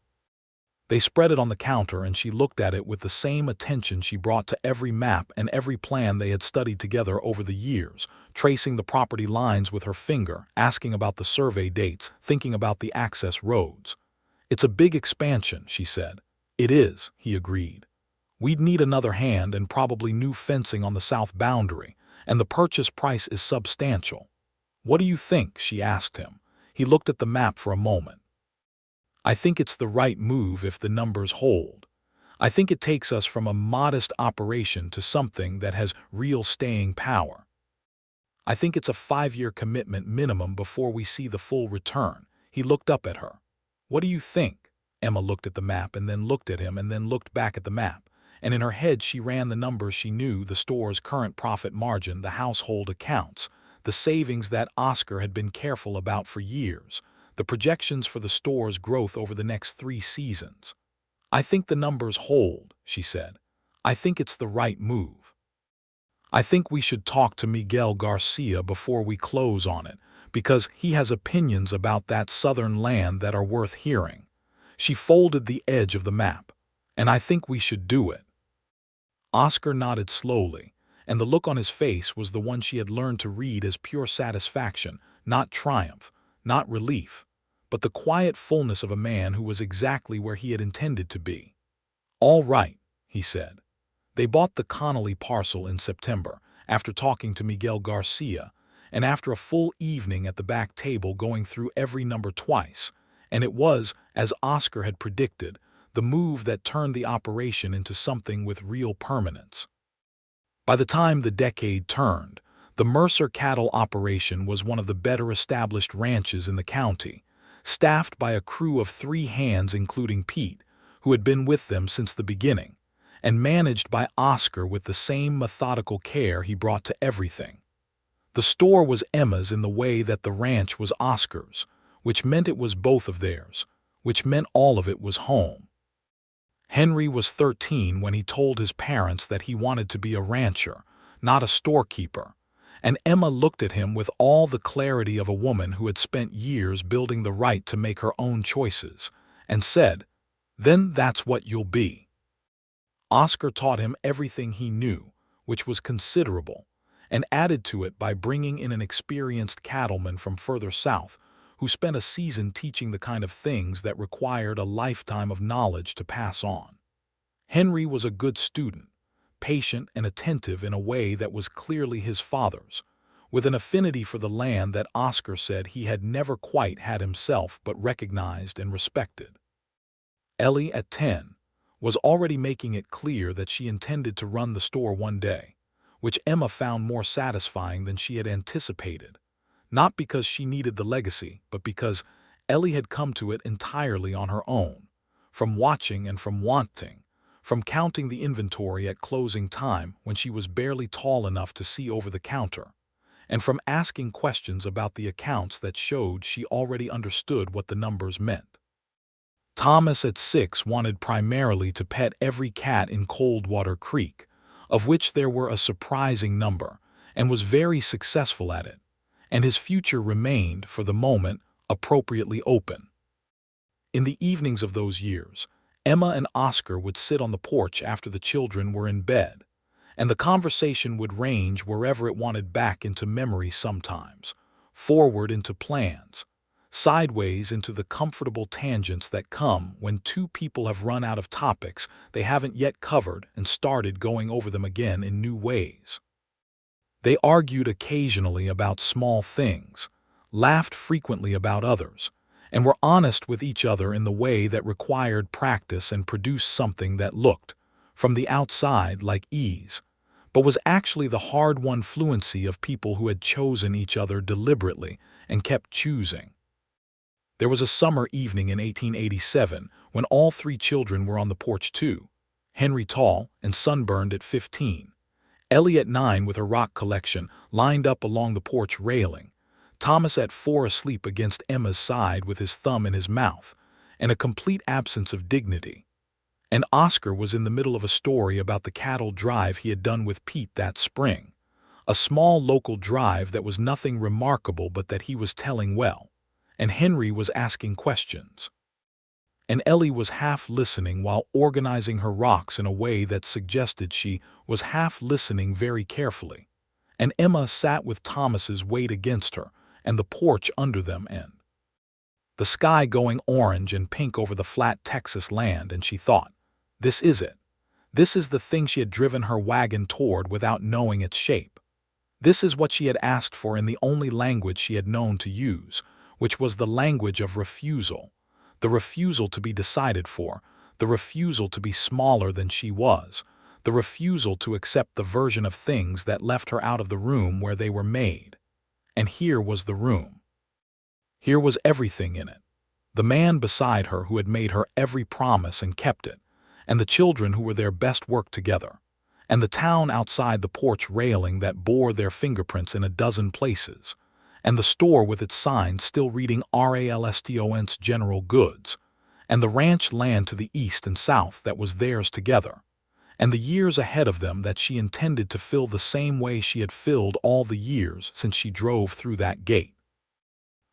They spread it on the counter, and she looked at it with the same attention she brought to every map and every plan they had studied together over the years, tracing the property lines with her finger, asking about the survey dates, thinking about the access roads. "It's a big expansion," she said. "It is," he agreed. "We'd need another hand and probably new fencing on the south boundary, and the purchase price is substantial." "What do you think?" she asked him. He looked at the map for a moment. "I think it's the right move if the numbers hold. I think it takes us from a modest operation to something that has real staying power. I think it's a 5-year commitment minimum before we see the full return." He looked up at her. "What do you think?" Emma looked at the map and then looked at him and then looked back at the map, and in her head she ran the numbers she knew: the store's current profit margin, the household accounts, the savings that Oscar had been careful about for years, the projections for the store's growth over the next 3 seasons. "I think the numbers hold," she said. "I think it's the right move. I think we should talk to Miguel Garcia before we close on it, because he has opinions about that southern land that are worth hearing." She folded the edge of the map. "And I think we should do it." Oscar nodded slowly, and the look on his face was the one she had learned to read as pure satisfaction, not triumph, not relief, but the quiet fullness of a man who was exactly where he had intended to be. "All right," he said. They bought the Connolly parcel in September, after talking to Miguel Garcia, and after a full evening at the back table going through every number twice, and it was, as Oscar had predicted, the move that turned the operation into something with real permanence. By the time the decade turned, the Mercer cattle operation was one of the better established ranches in the county, staffed by a crew of 3 hands including Pete, who had been with them since the beginning, and managed by Oscar with the same methodical care he brought to everything. The store was Emma's in the way that the ranch was Oscar's, which meant it was both of theirs, which meant all of it was home. Henry was 13 when he told his parents that he wanted to be a rancher, not a storekeeper, and Emma looked at him with all the clarity of a woman who had spent years building the right to make her own choices, and said, "Then that's what you'll be." Oscar taught him everything he knew, which was considerable, and added to it by bringing in an experienced cattleman from further south who spent a season teaching the kind of things that required a lifetime of knowledge to pass on. Henry was a good student, patient and attentive in a way that was clearly his father's, with an affinity for the land that Oscar said he had never quite had himself but recognized and respected. Ellie, at 10, was already making it clear that she intended to run the store one day, which Emma found more satisfying than she had anticipated, not because she needed the legacy, but because Ellie had come to it entirely on her own, from watching and from wanting, from counting the inventory at closing time when she was barely tall enough to see over the counter, and from asking questions about the accounts that showed she already understood what the numbers meant. Thomas, at 6, wanted primarily to pet every cat in Coldwater Creek, of which there were a surprising number, and was very successful at it, and his future remained, for the moment, appropriately open. In the evenings of those years, Emma and Oscar would sit on the porch after the children were in bed, and the conversation would range wherever it wanted, back into memory sometimes, forward into plans, sideways into the comfortable tangents that come when two people have run out of topics they haven't yet covered and started going over them again in new ways. They argued occasionally about small things, laughed frequently about others, and were honest with each other in the way that required practice and produced something that looked, from the outside, like ease, but was actually the hard-won fluency of people who had chosen each other deliberately and kept choosing. There was a summer evening in 1887 when all three children were on the porch too, Henry tall and sunburned at 15, Ellie at 9 with her rock collection lined up along the porch railing, Thomas at 4 asleep against Emma's side with his thumb in his mouth, and a complete absence of dignity. And Oscar was in the middle of a story about the cattle drive he had done with Pete that spring, a small local drive that was nothing remarkable but that he was telling well, and Henry was asking questions. And Ellie was half listening while organizing her rocks in a way that suggested she was half listening very carefully, and Emma sat with Thomas's weight against her and the porch under them and the sky going orange and pink over the flat Texas land, and she thought, this is it. This is the thing she had driven her wagon toward without knowing its shape. This is what she had asked for in the only language she had known to use, which was the language of refusal, the refusal to be decided for, the refusal to be smaller than she was, the refusal to accept the version of things that left her out of the room where they were made. And here was the room. Here was everything in it. The man beside her who had made her every promise and kept it, and the children who were their best work together, and the town outside the porch railing that bore their fingerprints in a dozen places, and the store with its sign still reading Ralston's General Goods, and the ranch land to the east and south that was theirs together, and the years ahead of them that she intended to fill the same way she had filled all the years since she drove through that gate,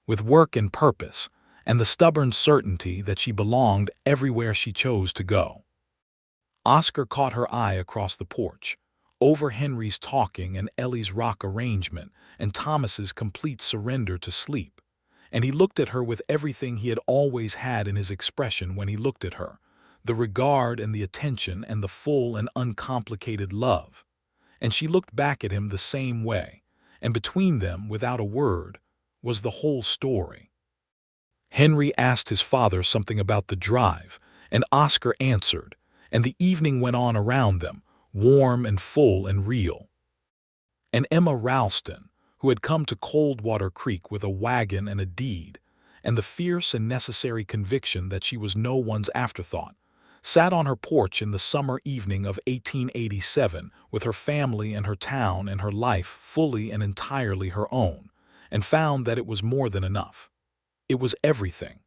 with work and purpose, and the stubborn certainty that she belonged everywhere she chose to go. Oscar caught her eye across the porch, over Henry's talking and Ellie's rock arrangement and Thomas's complete surrender to sleep, and he looked at her with everything he had always had in his expression when he looked at her, the regard and the attention and the full and uncomplicated love, and she looked back at him the same way, and between them, without a word, was the whole story. Henry asked his father something about the drive, and Oscar answered, and the evening went on around them, warm and full and real. And Emma Ralston, who had come to Coldwater Creek with a wagon and a deed, and the fierce and necessary conviction that she was no one's afterthought, sat on her porch in the summer evening of 1887 with her family and her town and her life fully and entirely her own, and found that it was more than enough. It was everything.